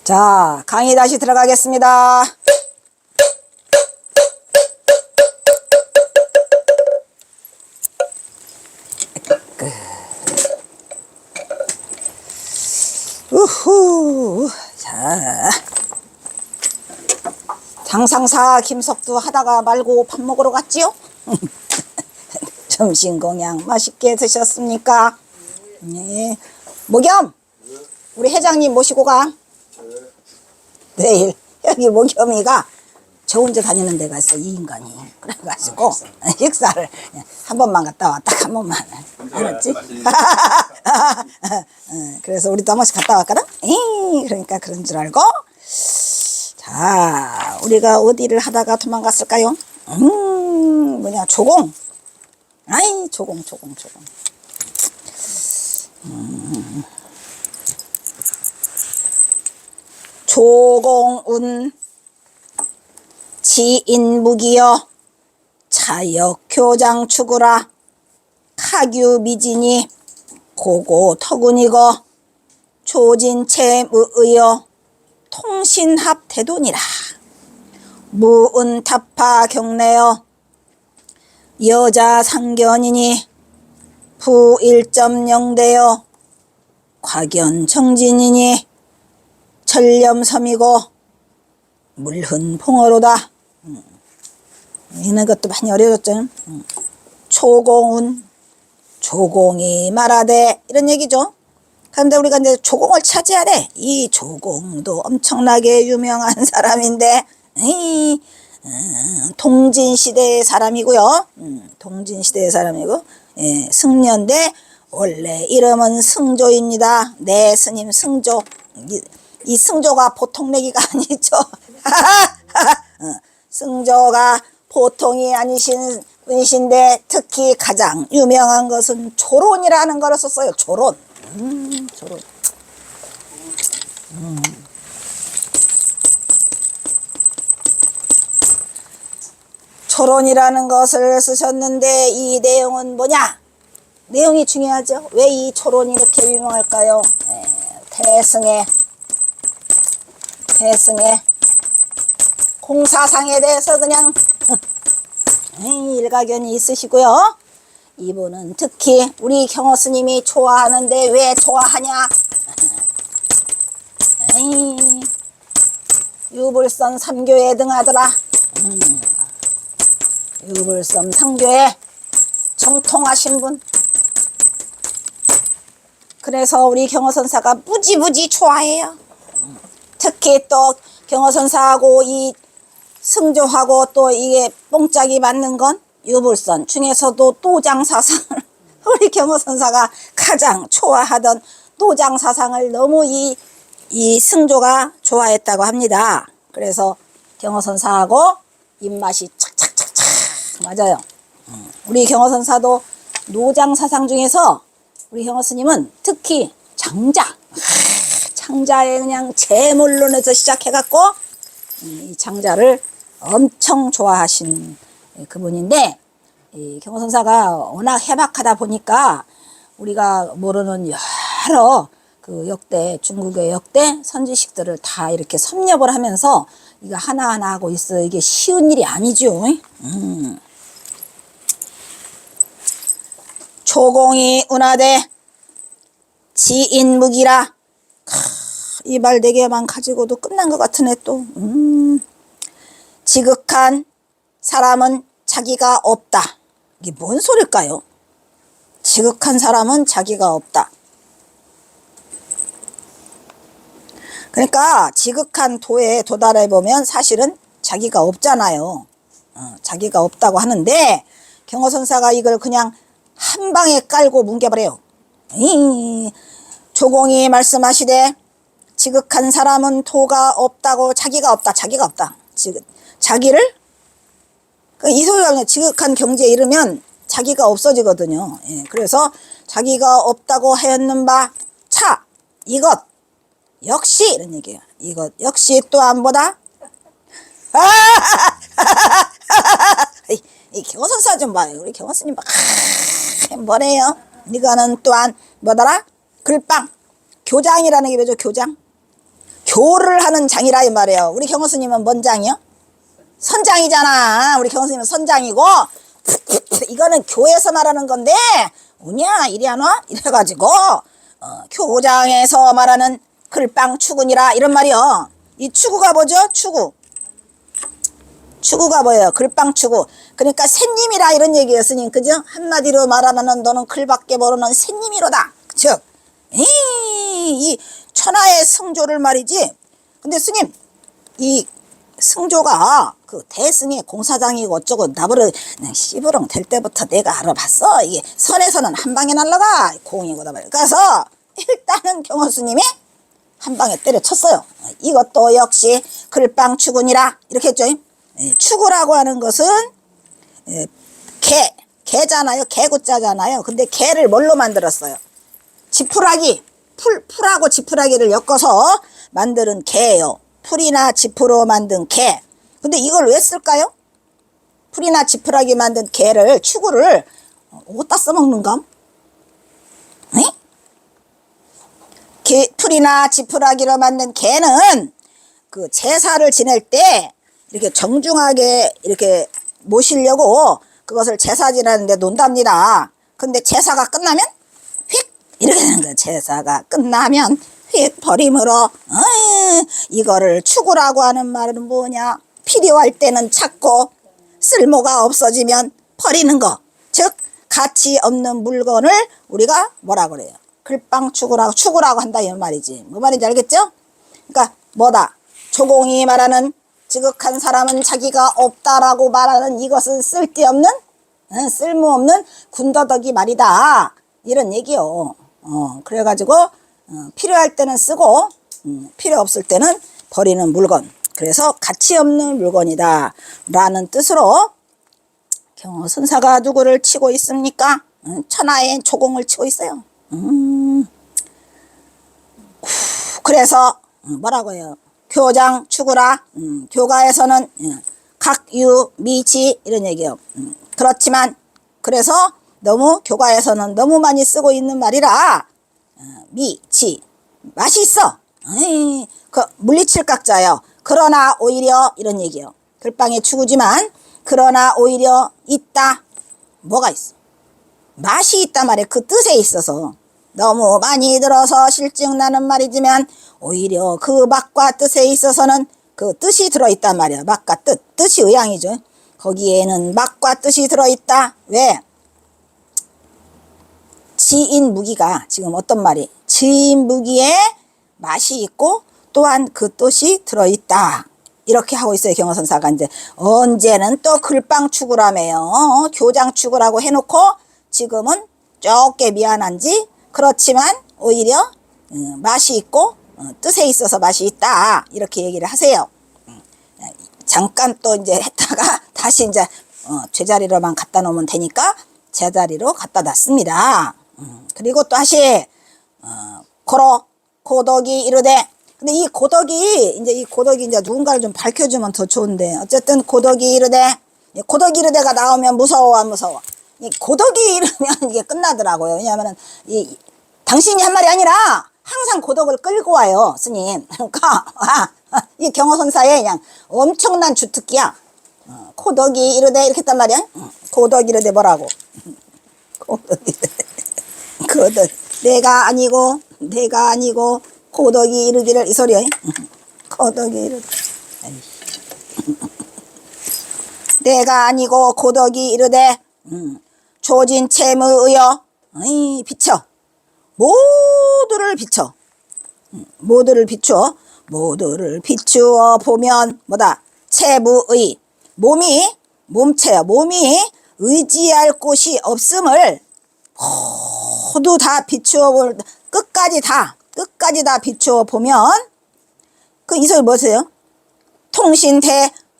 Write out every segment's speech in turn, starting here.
자, 강의 다시 들어가겠습니다. 우후. 자, 장상사 김석두 하다가 말고 밥 먹으러 갔지요? 점심 공양 맛있게 드셨습니까? 네. 목염, 우리 회장님 모시고 가. 내일 여기 목염이가 저 혼자 다니는 데 갔어, 이 인간이. 그래가지고 식사를 한 번만 갔다 와, 딱 한 번만. 알았지? 그래서 우리도 한 번씩 갔다 왔거든? 그러니까 그런 줄 알고. 자, 우리가 어디를 하다가 도망갔을까요? 뭐냐, 조공. 아이, 조공. 조공운 지인무기여 차역교장 추구라 카규미진이 고고 터군이거 조진체무의여 통신합 대돈이라 무은타파 경내여 여자 상견이니 부1.0대여 과견 정진이니 천렴섬이고 물흔 봉어로다. 이런 것도 많이 어려졌죠. 초공운 조공이 말하되 이런 얘기죠. 그런데 우리가 이제 조공을 찾아야 돼. 이 조공도 엄청나게 유명한 사람인데 동진시대의 사람이고요. 동진시대의 사람이고, 예, 승려인데 원래 이름은 승조입니다. 네, 스님 승조. 이 승조가 보통 내기가 아니죠. 승조가 보통이 아니신 분이신데 특히 가장 유명한 것은 조론이라는 거를 썼어요. 조론. 조론. 조론이라는 것을 쓰셨는데 이 내용은 뭐냐? 내용이 중요하죠. 왜 이 조론이 이렇게 유명할까요? 태승의 공사상에 대해서 그냥 일가견이 있으시고요. 이분은 특히 우리 경호 스님이 좋아하는데 왜 좋아하냐? 유불선 3교에 등하더라. 유불선 3교에 정통하신 분. 그래서 우리 경호선사가 무지무지 좋아해요. 특히 또 경호선사하고 이 승조하고 또 이게 뽕짝이 맞는 건 유불선 중에서도 도장사상을 우리 경호선사가 가장 좋아하던 도장사상을 너무 이 승조가 좋아했다고 합니다. 그래서 경호선사하고 입맛이 착착착착 맞아요. 우리 경호선사도 노장사상 중에서 우리 경호스님은 특히 장자에 그냥 제물론에서 시작해갖고 이 장자를 엄청 좋아하신 그분인데, 이 경호선사가 워낙 해박하다 보니까 우리가 모르는 여러 그 역대, 중국의 역대 선지식들을 다 이렇게 섭렵을 하면서 이거 하나하나 하고 있어. 이게 쉬운 일이 아니죠. 조공이 운하되 지인무기라. 이 말 4개만 가지고도 끝난 것 같으네 또. 지극한 사람은 자기가 없다. 이게 뭔 소릴까요? 지극한 사람은 자기가 없다. 그러니까 지극한 도에 도달해 보면 사실은 자기가 없잖아요. 자기가 없다고 하는데 경호선사가 이걸 그냥 한 방에 깔고 뭉개버려요. 조공이 말씀하시되 지극한 사람은 도가 없다고. 자기가 없다. 자기를 이 소리가 지극한 경지에 이르면 자기가 없어지거든요. 예, 그래서 자기가 없다고 하였는 바 차 이것 역시 이런 얘기예요. 이것 역시 또한 뭐다? 이 경호선사 좀 봐요. 우리 경호스님 봐. 뭐래요? 이거는 또한 뭐더라? 글빵. 교장이라는 게 뭐죠? 교장. 교를 하는 장이라 이 말이에요. 우리 경호스님은 뭔 장이요? 선장이잖아. 우리 경호스님은 선장이고 이거는 교에서 말하는 건데 오냐 이리 안 와? 이래가지고 교장에서 말하는 글빵 추구니라 이런 말이요. 이 추구가 뭐죠? 추구가 뭐예요? 글빵 추구. 그러니까 새님이라 이런 얘기예요, 스님. 그죠? 한마디로 말하면 너는 글밖에 모르는 새님이로다. 즉, 이 천하의 승조를 말이지. 근데 스님, 이 승조가 그 대승의 공사장이고 어쩌고 나보러 그냥 씨부렁 될 때부터 내가 알아봤어. 이게 선에서는 한 방에 날라가. 공이고다 말이야. 그래서 일단은 경호스님이 한 방에 때려쳤어요. 이것도 역시 글빵 추구니라 이렇게 했죠. 추구라고 하는 것은 개잖아요. 개구자잖아요. 근데 개를 뭘로 만들었어요? 지푸라기. 풀하고 지푸라기를 엮어서 만드는 개예요. 풀이나 지푸로 만든 개. 근데 이걸 왜 쓸까요? 풀이나 지푸라기 만든 개를 추구를 어디다 써먹는감? 풀이나 지푸라기로 만든 개는 그 제사를 지낼 때 이렇게 정중하게 이렇게 모시려고 그것을 제사 지내는데 논답니다. 근데 제사가 끝나면 휙 이렇게 되는 거예요. 제사가 끝나면 휙 버림으로 이거를 추구라고 하는 말은 뭐냐? 필요할 때는 찾고 쓸모가 없어지면 버리는 거. 즉 가치 없는 물건을 우리가 뭐라 그래요? 글빵 추구라고 한다 이 말이지. 뭐 말인지 알겠죠? 그러니까 뭐다? 조공이 말하는 지극한 사람은 자기가 없다라고 말하는 이것은 쓸데없는 쓸모없는 군더더기 말이다 이런 얘기요. 그래가지고 필요할 때는 쓰고 필요 없을 때는 버리는 물건. 그래서 가치 없는 물건이다 라는 뜻으로 경호선사가 누구를 치고 있습니까? 천하의 조공을 치고 있어요. 그래서 뭐라고 해요? 교장 추구라. 교가에서는 각유 미치 이런 얘기예요. 그렇지만 그래서 너무 교가에서는 너무 많이 쓰고 있는 말이라 미치 맛이 있어. 그 물리칠각자예요. 그러나 오히려 이런 얘기예요. 글빵의 추구지만 그러나 오히려 있다. 뭐가 있어? 맛이 있단 말이에요. 그 뜻에 있어서 너무 많이 들어서 실증나는 말이지만 오히려 그 맛과 뜻에 있어서는 그 뜻이 들어있단 말이야. 맛과 뜻이 의향이죠. 거기에는 맛과 뜻이 들어있다. 왜? 지인무기가 지금 어떤 말이? 지인무기에 맛이 있고 또한 그 뜻이 들어있다. 이렇게 하고 있어요. 경호선사가 이제 언제는 또 글빵 추구라며요. 교장 추구라고 해놓고 지금은 쪼게 미안한지 그렇지만 오히려 맛이 있고 뜻에 있어서 맛이 있다 이렇게 얘기를 하세요. 잠깐 또 이제 했다가 다시 이제 제자리로만 갖다 놓으면 되니까 제자리로 갖다 놨습니다. 그리고 또 다시 고로 고덕이 이르되. 근데 이 고덕이 이제 누군가를 좀 밝혀주면 더 좋은데 어쨌든 고덕이 이르되. 고덕이 이르되가 나오면 무서워 안 무서워? 이 고덕이 이르면 이게 끝나더라고요. 왜냐하면은 당신이 한 말이 아니라 항상 고덕을 끌고 와요, 스님. 그러니까 이 경호선사의 그냥 엄청난 주특기야. 고덕이 이르되 이렇게 했단 말이야. 고덕이 이르되 뭐라고? 고덕 내가 아니고 고덕이 이르기를 이 소리야. 고덕이 이르되 내가 아니고 고덕이 이르되 조진 채무의여 비춰 모두를 비춰 모두를 비추어 보면 뭐다? 채무의 몸체야. 몸이 의지할 곳이 없음을 모두 다 비추어 볼 끝까지 다 비추어 보면 그 이 소리 뭐세요?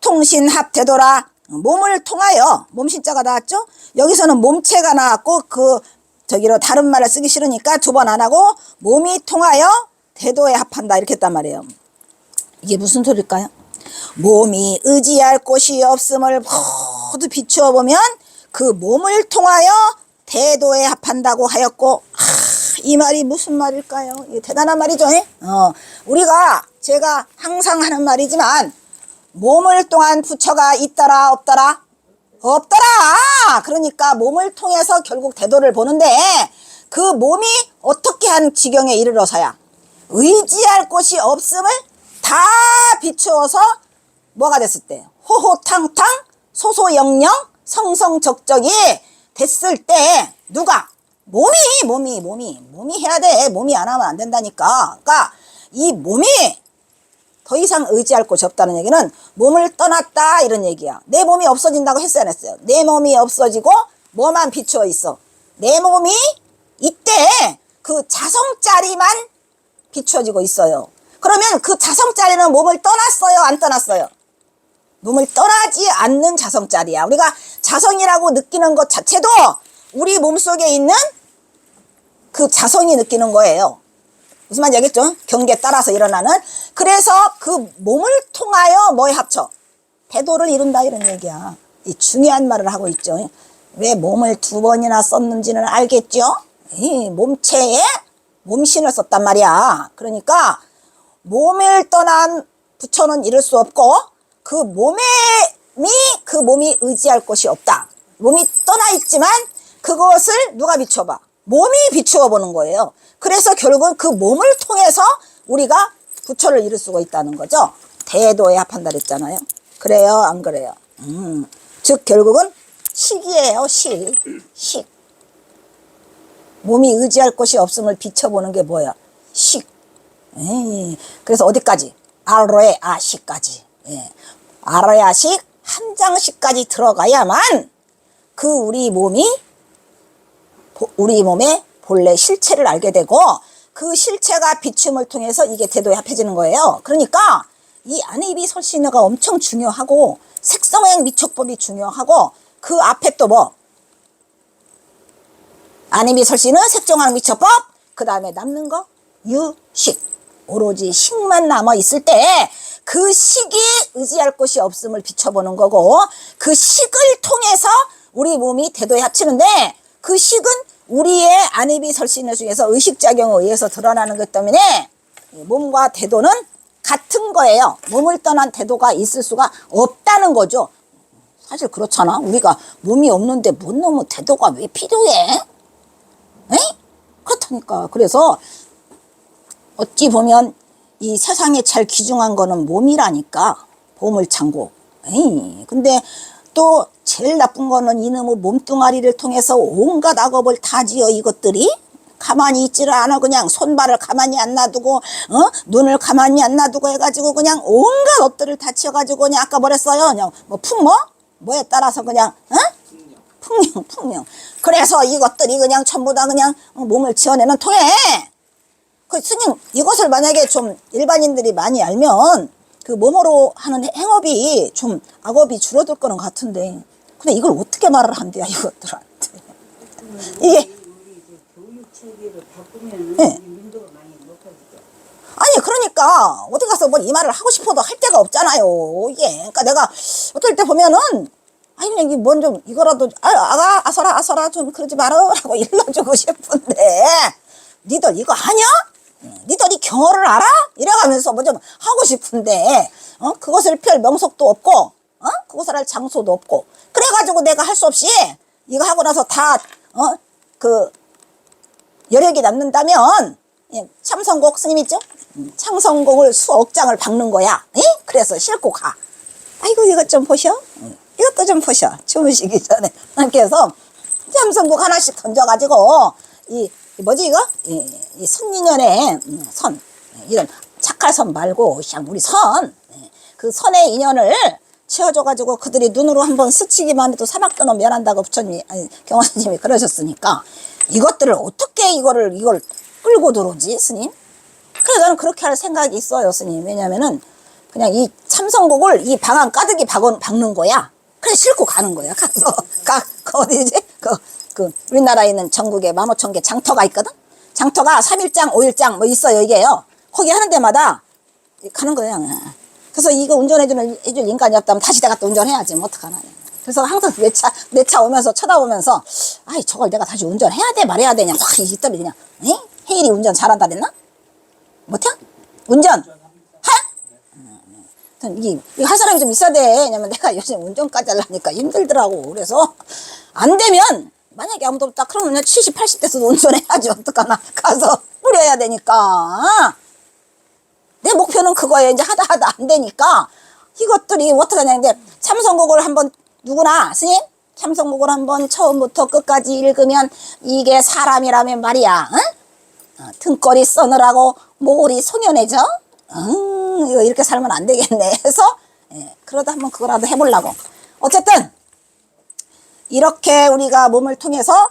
통신합되돌아. 몸을 통하여 몸신자가 나왔죠? 여기서는 몸체가 나왔고 저기로 다른 말을 쓰기 싫으니까 두 번 안 하고 몸이 통하여 대도에 합한다 이렇게 했단 말이에요. 이게 무슨 소리일까요? 몸이 의지할 곳이 없음을 모두 비추어 보면 그 몸을 통하여 대도에 합한다고 하였고 이 말이 무슨 말일까요? 이게 대단한 말이죠. 우리가 제가 항상 하는 말이지만 몸을 통한 부처가 있더라 없더라? 없더라. 그러니까 몸을 통해서 결국 대도를 보는데 그 몸이 어떻게 한 지경에 이르러서야 의지할 곳이 없음을 다 비추어서 뭐가 됐을 때 호호탕탕 소소영영 성성적적이 됐을 때 누가 몸이 해야 돼. 몸이 안 하면 안 된다니까. 그러니까 이 몸이 더 이상 의지할 곳이 없다는 얘기는 몸을 떠났다 이런 얘기야. 내 몸이 없어진다고 했어야 했어요. 내 몸이 없어지고 뭐만 비추어 있어. 내 몸이 이때 그 자성자리만 비추어지고 있어요. 그러면 그 자성자리는 몸을 떠났어요? 안 떠났어요? 몸을 떠나지 않는 자성자리야. 우리가 자성이라고 느끼는 것 자체도 우리 몸속에 있는 그 자성이 느끼는 거예요. 무슨 말인지 알겠죠? 경계에 따라서 일어나는. 그래서 그 몸을 통하여 뭐에 합쳐? 대도를 이룬다 이런 얘기야. 이 중요한 말을 하고 있죠. 왜 몸을 2번이나 썼는지는 알겠죠? 이 몸체에 몸신을 썼단 말이야. 그러니까 몸을 떠난 부처는 이룰 수 없고 그 몸이 의지할 곳이 없다. 몸이 떠나 있지만 그것을 누가 비춰봐? 몸이 비추어 보는 거예요. 그래서 결국은 그 몸을 통해서 우리가 부처를 이룰 수가 있다는 거죠. 대도에 합한다 그랬잖아요. 그래요? 안 그래요? 즉 결국은 식이에요. 식. 몸이 의지할 곳이 없음을 비춰보는 게 뭐야? 식. 그래서 어디까지? 아로에 아식까지. 아로에 아식 한 장씩까지 들어가야만 그 우리 몸의 본래 실체를 알게 되고 그 실체가 비춤을 통해서 이게 대도에 합해지는 거예요. 그러니까 이 안입이 설신어가 엄청 중요하고 색성행 미촉법이 중요하고 그 앞에 또 뭐? 안입이 설신어 색종항 미촉법 그 다음에 남는 거 유식 오로지 식만 남아 있을 때 그 식이 의지할 곳이 없음을 비춰보는 거고 그 식을 통해서 우리 몸이 대도에 합치는데 그 식은 우리의 안입이 설신어 중에서 의식작용에 의해서 드러나는 것 때문에 몸과 대도는 같은 거예요. 몸을 떠난 대도가 있을 수가 없다는 거죠. 사실 그렇잖아. 우리가 몸이 없는데 뭔 놈의 대도가 왜 필요해? 그렇다니까. 그래서 어찌 보면 이 세상에 제일 귀중한 거는 몸이라니까. 보물창고. 근데 또 제일 나쁜 거는 이놈의 몸뚱아리를 통해서 온갖 악업을 다 지어 이것들이 가만히 있지를 않아. 그냥 손발을 가만히 안 놔두고 눈을 가만히 안 놔두고 해가지고 그냥 온갖 업들을 다 치어가지고 그냥 아까 뭐랬어요? 그냥 뭐 뭐에 따라서 그냥 풍령. 그래서 이것들이 그냥 전부 다 그냥 몸을 지어내는 통에 그 스님 이것을 만약에 좀 일반인들이 많이 알면 그 몸으로 하는 행업이 좀 악업이 줄어들 거는 같은데 근데 이걸 어떻게 말을 한대요 이것들한테 이게 교육체계를 바꾸면 민도가 많이 높아지죠. 아니 그러니까 어디 가서 뭐 이 말을 하고 싶어도 할 데가 없잖아요 이게. 그러니까 내가 어떨 때 보면은 아니 그냥 이게 뭔 좀 이거라도 아서라 좀 그러지 말아라고 일러주고 싶은데 니들 이거 아냐? 니들이 경어를 알아? 이래가면서 뭐 좀 하고 싶은데 그것을 펼 명석도 없고 그것을 할 장소도 없고 그래가지고 내가 할 수 없이 이거 하고 나서 다 그 여력이 남는다면 참선곡 스님 있죠? 참선곡을 수억 장을 박는 거야. 그래서 싣고 가. 아이고 이것 좀 보셔. 이것도 좀 보셔. 주무시기 전에. 그래서 참선곡 하나씩 던져가지고 뭐지 이거? 이 선인연의 선 이런 착할 선 말고 그냥 우리 그 선의 인연을 채워줘가지고 그들이 눈으로 한번 스치기만 해도 사막도는 면한다고 부처님이 경화스님이 그러셨으니까 이것들을 어떻게 이걸 끌고 들어오지 스님? 그래서 저는 그렇게 할 생각이 있어요 스님. 왜냐면은 그냥 이 참선곡을 이 방안 가득히 박는 거야. 그래 싣고 가는 거야. 가서 어디지? 그 우리나라에 있는 전국에 15,000개 장터가 있거든? 장터가 3일장, 5일장 뭐 있어요, 이게요. 거기 하는 데마다 가는 거예요. 그래서 이거 운전해줄 인간이 없다면 다시 내가 또 운전해야지. 뭐 어떡하나. 그래서 항상 내 차 오면서 쳐다보면서 아이, 저걸 내가 다시 운전해야 돼, 말해야 되냐. 확, 이떨이 그냥. 혜일이 운전 잘한다 그랬나? 못해? 운전? 하? 하여튼 이게 할 사람이 좀 있어야 돼. 왜냐면 내가 요즘 운전까지 하려니까 힘들더라고. 그래서 안 되면 만약에 아무도 없다 그러면 70, 80대에서도 운전해야지. 어떡하나. 가서 뿌려야 되니까. 내 목표는 그거예요. 이제 하다 안 되니까 이것들이 어떻게 하냐는데 참선곡을 한번 누구나 스님 참선곡을 한번 처음부터 끝까지 읽으면 이게 사람이라면 말이야. 응? 등골이 서늘하고 목골이 송연해져. 이거 이렇게 살면 안 되겠네 해서 그러다 한번 그거라도 해보려고. 어쨌든 이렇게 우리가 몸을 통해서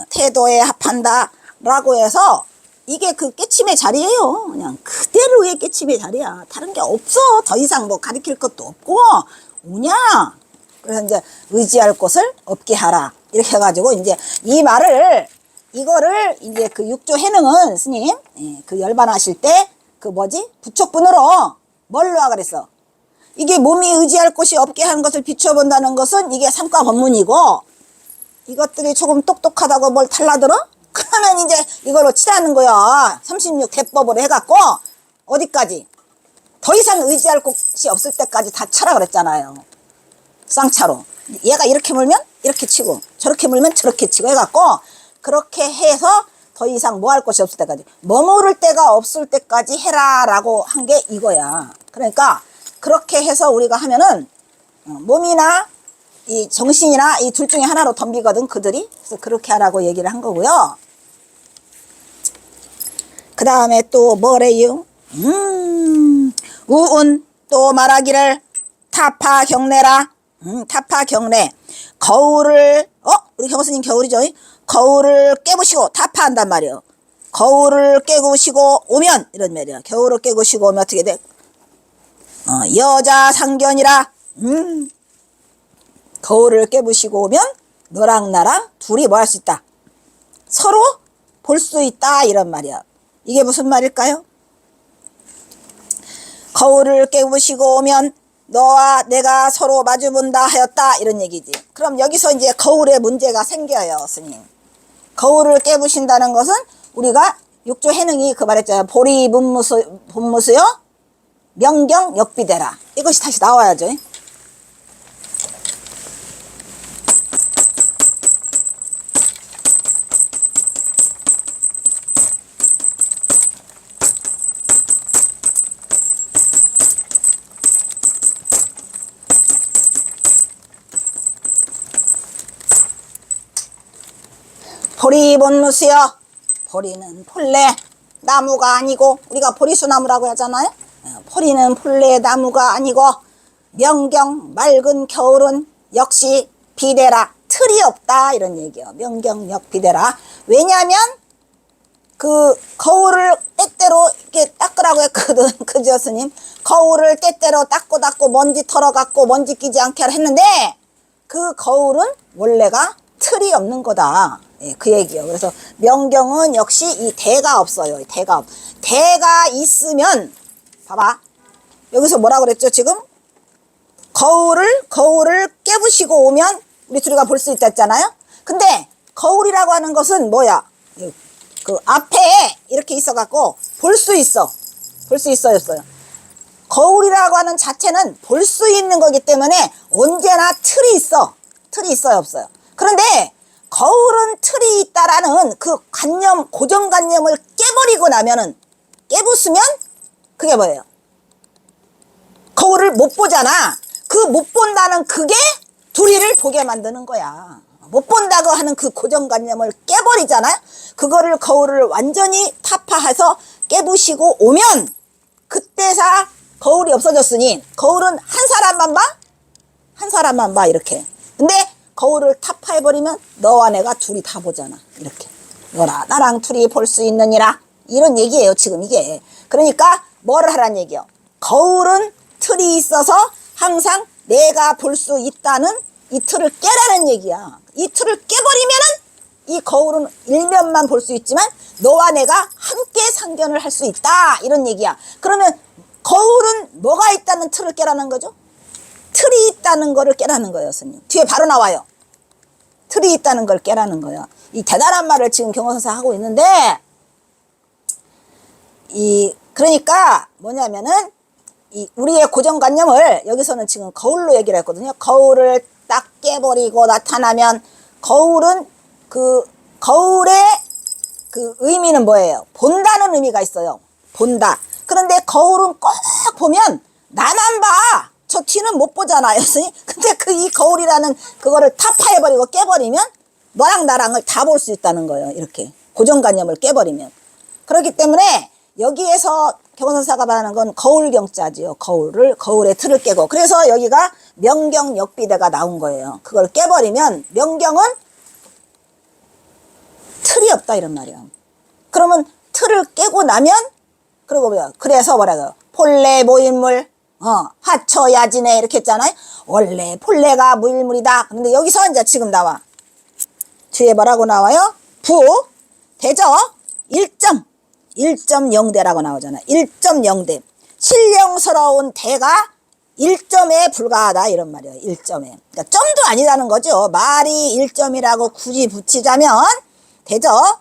태도에 합한다 라고 해서 이게 그 깨침의 자리예요. 그냥 그대로의 깨침의 자리야. 다른 게 없어. 더 이상 뭐 가르칠 것도 없고 오냐. 그래서 이제 의지할 곳을 없게 하라 이렇게 해가지고 이제 이 말을 이거를 이제 그 육조 해능은 스님 그 열반하실 때 그 뭐지 부촉분으로 뭘로 하라 그랬어. 이게 몸이 의지할 곳이 없게 하는 것을 비춰본다는 것은 이게 삼가 법문이고 이것들이 조금 똑똑하다고 뭘 달라들어? 그러면 이제 이걸로 치라는 거야. 36 대법으로 해갖고 어디까지 더 이상 의지할 곳이 없을 때까지 다 쳐라 그랬잖아요. 쌍차로 얘가 이렇게 물면 이렇게 치고 저렇게 물면 저렇게 치고 해갖고 그렇게 해서 더 이상 뭐 할 곳이 없을 때까지 머무를 데가 없을 때까지 해라 라고 한 게 이거야. 그러니까 그렇게 해서 우리가 하면은 몸이나 이 정신이나 이 둘 중에 하나로 덤비거든 그들이. 그래서 그렇게 하라고 얘기를 한 거고요. 그 다음에 또 뭐래요? 우운 또 말하기를 타파 경례라. 타파 경례. 거울을 우리 경스님 겨울이죠. 거울을 깨부시고 타파한단 말이에요. 거울을 깨부시고 오면 이런 말이야. 겨울을 깨부시고 오면 어떻게 돼? 여자 상견이라. 거울을 깨부시고 오면 너랑 나랑 둘이 뭐 할 수 있다. 서로 볼 수 있다 이런 말이야. 이게 무슨 말일까요? 거울을 깨부시고 오면 너와 내가 서로 마주본다 하였다 이런 얘기지. 그럼 여기서 이제 거울에 문제가 생겨요. 스님. 거울을 깨부신다는 것은 우리가 육조 해능이 그 말했잖아요. 보리 분무수요 명경 역비대라. 이것이 다시 나와야죠. 보리 본무수여. 보리는 본래 나무가 아니고 우리가 보리수나무라고 하잖아요. 보리는 본래 나무가 아니고 명경 맑은 겨울은 역시 비대라. 틀이 없다 이런 얘기예요. 명경 역비대라. 왜냐하면 그 거울을 때때로 이렇게 닦으라고 했거든. 그죠 스님? 거울을 때때로 닦고 먼지 털어갖고 먼지 끼지 않게 했는데 그 거울은 원래가 틀이 없는 거다. 그 얘기예요. 그래서 명경은 역시 이 대가 없어요. 대가 있으면 봐봐. 여기서 뭐라 그랬죠 지금? 거울을 깨부시고 오면 우리 둘이가 볼 수 있다 했잖아요. 근데 거울이라고 하는 것은 뭐야? 그 앞에 이렇게 있어갖고 볼 수 있어. 볼 수 있어요 없어요? 거울이라고 하는 자체는 볼 수 있는 거기 때문에 언제나 틀이 있어. 틀이 있어요 없어요? 그런데 거울은 틀이 있다라는 그 관념, 고정관념을 깨버리고 나면은, 깨부수면 그게 뭐예요? 거울을 못 보잖아. 그 못 본다는 그게 둘이를 보게 만드는 거야. 못 본다고 하는 그 고정관념을 깨버리잖아요. 그거를 거울을 완전히 타파해서 깨부시고 오면 그때사 거울이 없어졌으니 거울은 한 사람만 봐? 한 사람만 봐 이렇게. 근데 거울을 타파해버리면 너와 내가 둘이 다 보잖아. 이렇게. 너라 나랑 둘이 볼 수 있느니라. 이런 얘기예요 지금 이게. 그러니까 뭐를 하라는 얘기예요. 거울은 틀이 있어서 항상 내가 볼 수 있다는 이 틀을 깨라는 얘기야. 이 틀을 깨버리면은 이 거울은 일면만 볼 수 있지만 너와 내가 함께 상견을 할 수 있다. 이런 얘기야. 그러면 거울은 뭐가 있다는 틀을 깨라는 거죠? 틀이 있다는 거를 깨라는 거예요, 스님. 뒤에 바로 나와요. 틀이 있다는 걸 깨라는 거예요. 이 대단한 말을 지금 경호선사 하고 있는데, 그러니까 뭐냐면은, 우리의 고정관념을 여기서는 지금 거울로 얘기를 했거든요. 거울을 딱 깨버리고 나타나면 거울은 거울의 의미는 뭐예요? 본다는 의미가 있어요. 본다. 그런데 거울은 꼭 보면 나만 봐. 저 뒤는 못 보잖아요. 근데 이 거울이라는 그거를 타파해버리고 깨버리면 너랑 나랑을 다 볼 수 있다는 거예요. 이렇게 고정관념을 깨버리면. 그렇기 때문에 여기에서 경선사가 말하는 건 거울경자지요. 거울의 틀을 깨고. 그래서 여기가 명경역비대가 나온 거예요. 그걸 깨버리면 명경은 틀이 없다 이런 말이야. 그러면 틀을 깨고 나면 그래서 뭐라고요? 본래 무일물 화초야지네 이렇게 했잖아요. 원래 본래가 무일물이다. 근데 여기서 이제 지금 나와. 뒤에 뭐라고 나와요? 대저 1.0대라고 나오잖아. 1.0대. 신령스러운 대가 1점에 불과하다 이런 말이에요. 1점에. 그러니까 점도 아니라는 거죠. 말이 1점이라고 굳이 붙이자면 대저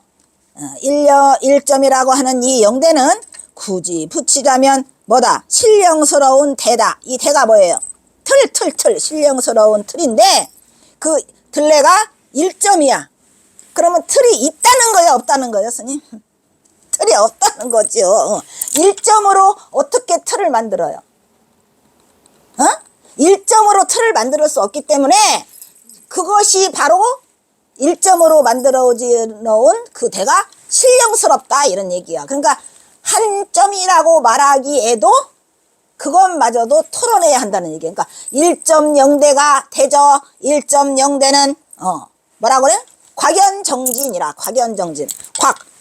1점이라고 하는 이 영대는 굳이 붙이자면 뭐다? 신령스러운 대다. 이 대가 뭐예요? 틀. 신령스러운 틀인데 그 들레가 1점이야. 그러면 틀이 있다는 거야, 없다는 거야, 스님? 틀이 없다는 거죠. 1점으로 어떻게 틀을 만들어요? 1점으로 틀을 만들 수 없기 때문에 그것이 바로 1점으로 만들어 놓은 그 대가 신령스럽다 이런 얘기야. 그러니까 한 점이라고 말하기에도 그것마저도 털어내야 한다는 얘기야. 그러니까 1.0대가 대저 1.0대는 뭐라고 그래? 곽연정진이라. 곽연정진.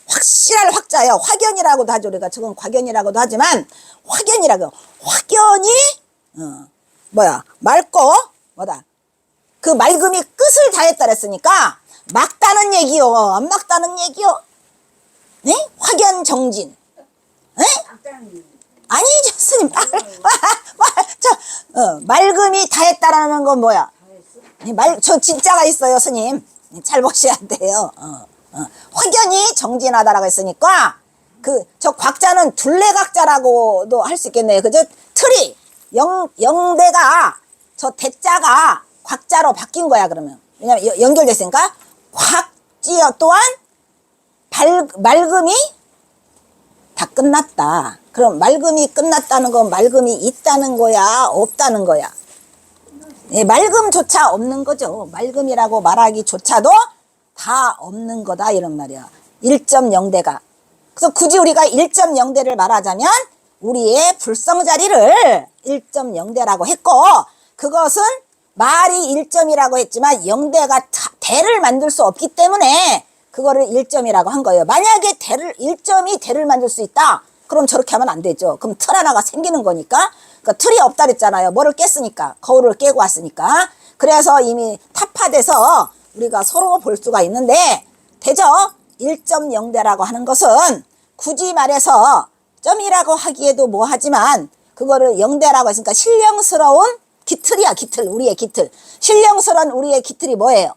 확실할 확자예요. 확연이라고도 하죠. 우리가 저건 곽연이라고도 하지만 확연이라고. 확연이 맑고 뭐다? 그 맑음이 끝을 다했다 그랬으니까 막다는 얘기요. 안 막다는 얘기요. 네? 확연정진. 네? 아니죠, 스님. 맑음이 다했다라는 건 뭐야? 저 진짜가 있어요, 스님. 잘 보셔야 돼요. 확연히 정진하다라고 했으니까 저 곽자는 둘레각자라고도 할 수 있겠네요. 그죠? 틀이 영대가 저 대자가 곽자로 바뀐 거야. 그러면 왜냐면 연결됐으니까 곽지어 또한 맑음이 다 끝났다. 그럼 맑음이 끝났다는 건 맑음이 있다는 거야, 없다는 거야? 예, 맑음조차 없는 거죠. 맑음이라고 말하기조차도 다 없는 거다 이런 말이야. 1.0대가. 그래서 굳이 우리가 1.0대를 말하자면 우리의 불성자리를 1.0대라고 했고 그것은 말이 1점이라고 했지만 0대가 대를 만들 수 없기 때문에 그거를 1점이라고 한 거예요. 만약에 1점이 대를 만들 수 있다. 그럼 저렇게 하면 안 되죠. 그럼 틀 하나가 생기는 거니까. 그러니까 틀이 없다 그랬잖아요. 뭐를 깼으니까. 거울을 깨고 왔으니까. 그래서 이미 타파돼서 우리가 서로 볼 수가 있는데 대저 1.0대라고 하는 것은 굳이 말해서 점이라고 하기에도 뭐하지만 그거를 0대라고 했으니까 신령스러운 기틀이야. 기틀. 우리의 기틀. 신령스러운 우리의 기틀이 뭐예요?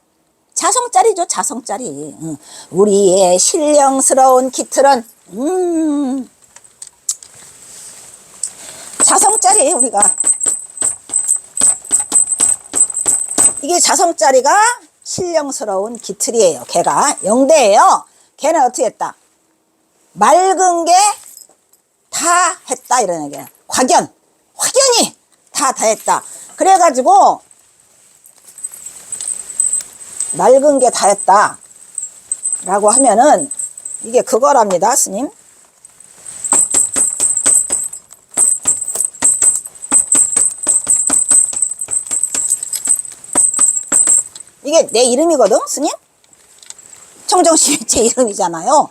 자성짜리죠. 자성짜리. 우리의 신령스러운 기틀은 자성짜리. 우리가 이게 자성짜리가 신령스러운 기틀이에요. 걔가 영대예요. 걔는 어떻게 했다? 맑은 게 다 했다 이런 얘기야. 확연히 다 했다. 그래가지고 맑은 게 다 했다 라고 하면은 이게 그거랍니다, 스님. 이게 내 이름이거든, 스님? 청정심이 제 이름이잖아요.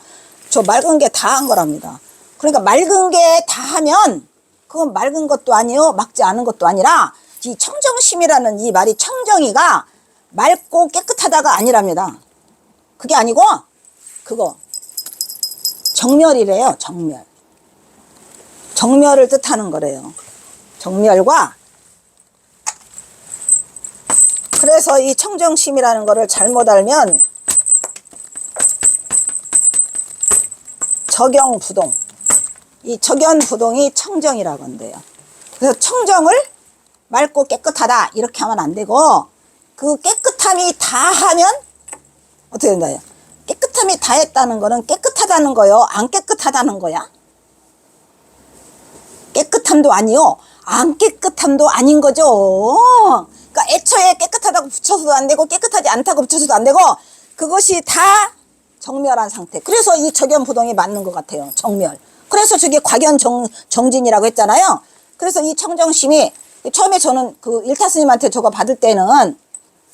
저 맑은 게 다 한 거랍니다. 그러니까 맑은 게 다 하면 그건 맑은 것도 아니요, 맑지 않은 것도 아니라 이 청정심이라는 이 말이 청정이가 맑고 깨끗하다가 아니랍니다. 그게 아니고 그거 정멸이래요. 정멸을 뜻하는 거래요. 정멸과 그래서 이 청정심이라는 거를 잘못 알면 적용부동. 이 적연부동이 청정이라고 한대요. 그래서 청정을 맑고 깨끗하다 이렇게 하면 안 되고, 그 깨끗함이 다하면 어떻게 된다요? 깨끗함이 다했다는 거는 깨끗하다는 거요, 안 깨끗하다는 거야? 깨끗함도 아니요, 안 깨끗함도 아닌 거죠. 그러니까 애초에 깨끗하다고 붙여서도 안 되고 깨끗하지 않다고 붙여서도 안 되고, 그것이 다 정멸한 상태. 그래서 이 적연부동이 맞는 것 같아요. 정멸. 그래서 저게 과견정진이라고 했잖아요. 그래서 이 청정심이 처음에 저는 그 일타 스님한테 저거 받을 때는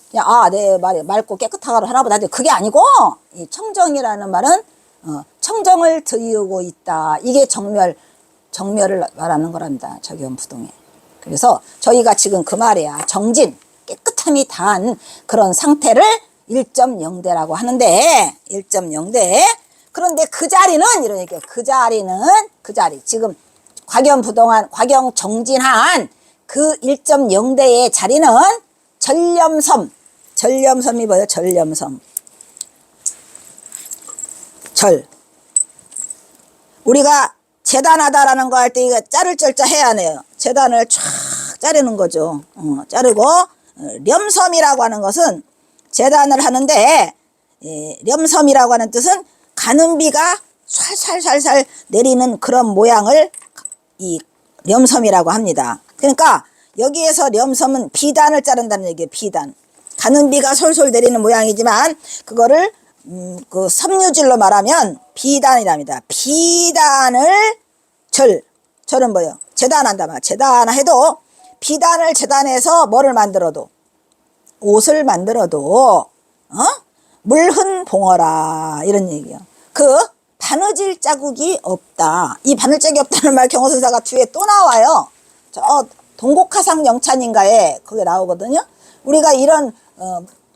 그냥 내 말이 맑고 깨끗하고 하나 보다. 그게 아니고, 이 청정이라는 말은 청정을 드리우고 있다. 이게 정멸을 말하는 거랍니다. 적연부동에. 그래서 저희가 지금 그 말이야. 정진, 깨끗함이 다한 그런 상태를 1.0대라고 하는데, 1.0대. 그런데 그 자리는 이러니까 그 자리 지금 과경정진한 그 1.0대의 자리는 전념섬이 뭐예요? 전념섬. 우리가 재단하다라는 거 할 때 이거 자를 절자 해야 하네요. 재단을 쫙 자르는 거죠. 자르고, 렴섬이라고 하는 것은 재단을 하는데, 렴섬이라고 하는 뜻은 가는 비가 살살살살 내리는 그런 모양을 이 렴섬이라고 합니다. 그러니까 여기에서 렴섬은 비단을 자른다는 얘기예요. 비단. 가는 비가 솔솔 내리는 모양이지만 그거를 그 섬유질로 말하면 비단이랍니다. 비단을 절은 뭐예요? 재단한다 말. 재단해도 비단을 재단해서 뭐를 만들어도, 옷을 만들어도 물흔 봉어라 이런 얘기예요. 그 바느질 자국이 없다. 이 바느질 자국이 없다는 말 경호선사가 뒤에 또 나와요. 저 동곡하상 영찬인가에 거기 나오거든요. 우리가 이런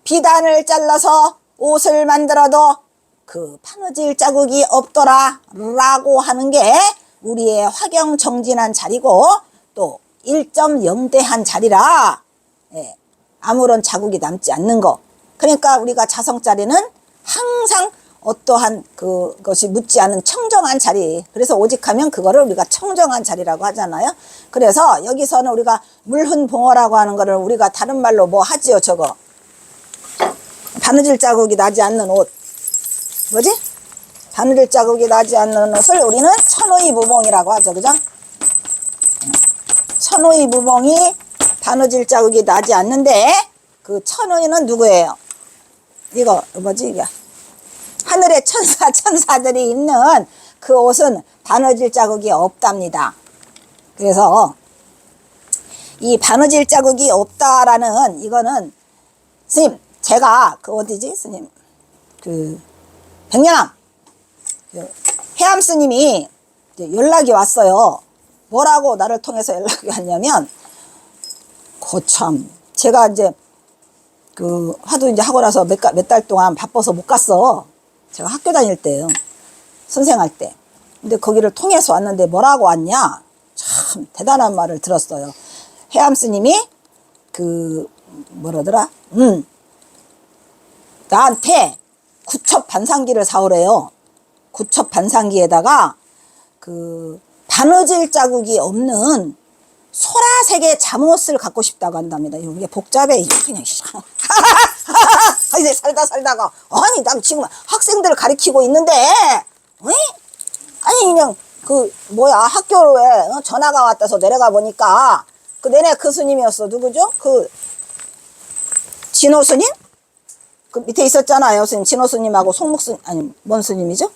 비단을 잘라서 옷을 만들어도 그 바느질 자국이 없더라 라고 하는 게 우리의 화경정진한 자리고, 또 1.0대한 자리라 아무런 자국이 남지 않는 거. 그러니까 우리가 자성자리는 항상 어떠한 그것이 묻지 않은 청정한 자리. 그래서 오직하면 그거를 우리가 청정한 자리라고 하잖아요. 그래서 여기서는 우리가 물흔봉어라고 하는 거를 우리가 다른 말로 뭐 하지요? 저거 바느질 자국이 나지 않는 옷, 뭐지? 바느질 자국이 나지 않는 옷을 우리는 천오이무봉이라고 하죠. 그죠? 천오이무봉이 바느질 자국이 나지 않는데, 그 천오이는 누구예요? 이거 뭐지? 이게 하늘의 천사들이 입는 그 옷은 바느질 자국이 없답니다. 그래서 이 바느질 자국이 없다라는 이거는, 스님, 제가 그 어디지? 스님, 그 백년암 해암 스님이 연락이 왔어요. 뭐라고 나를 통해서 연락이 왔냐면, 거참 제가 이제 그 하도 이제 하고 나서 몇 달 동안 바빠서 못 갔어. 제가 학교 다닐 때요, 선생할 때. 근데 거기를 통해서 왔는데 뭐라고 왔냐? 참 대단한 말을 들었어요. 해암 스님이 그 뭐라더라? 나한테 구첩 반상기를 사오래요. 구첩 반상기에다가 그 바느질 자국이 없는 소라색의 잠옷을 갖고 싶다고 한답니다. 이게 복잡해. 그냥 이제 살다가 아니 난 지금 학생들을 가르치고 있는데, 아니 그냥 그 뭐야 학교에 전화가 왔다서 내려가 보니까 그 내내 그 스님이었어. 누구죠? 그 진호 스님? 그 밑에 있었잖아요. 스님 진호 스님하고 송목 스님, 아니 뭔 스님이죠?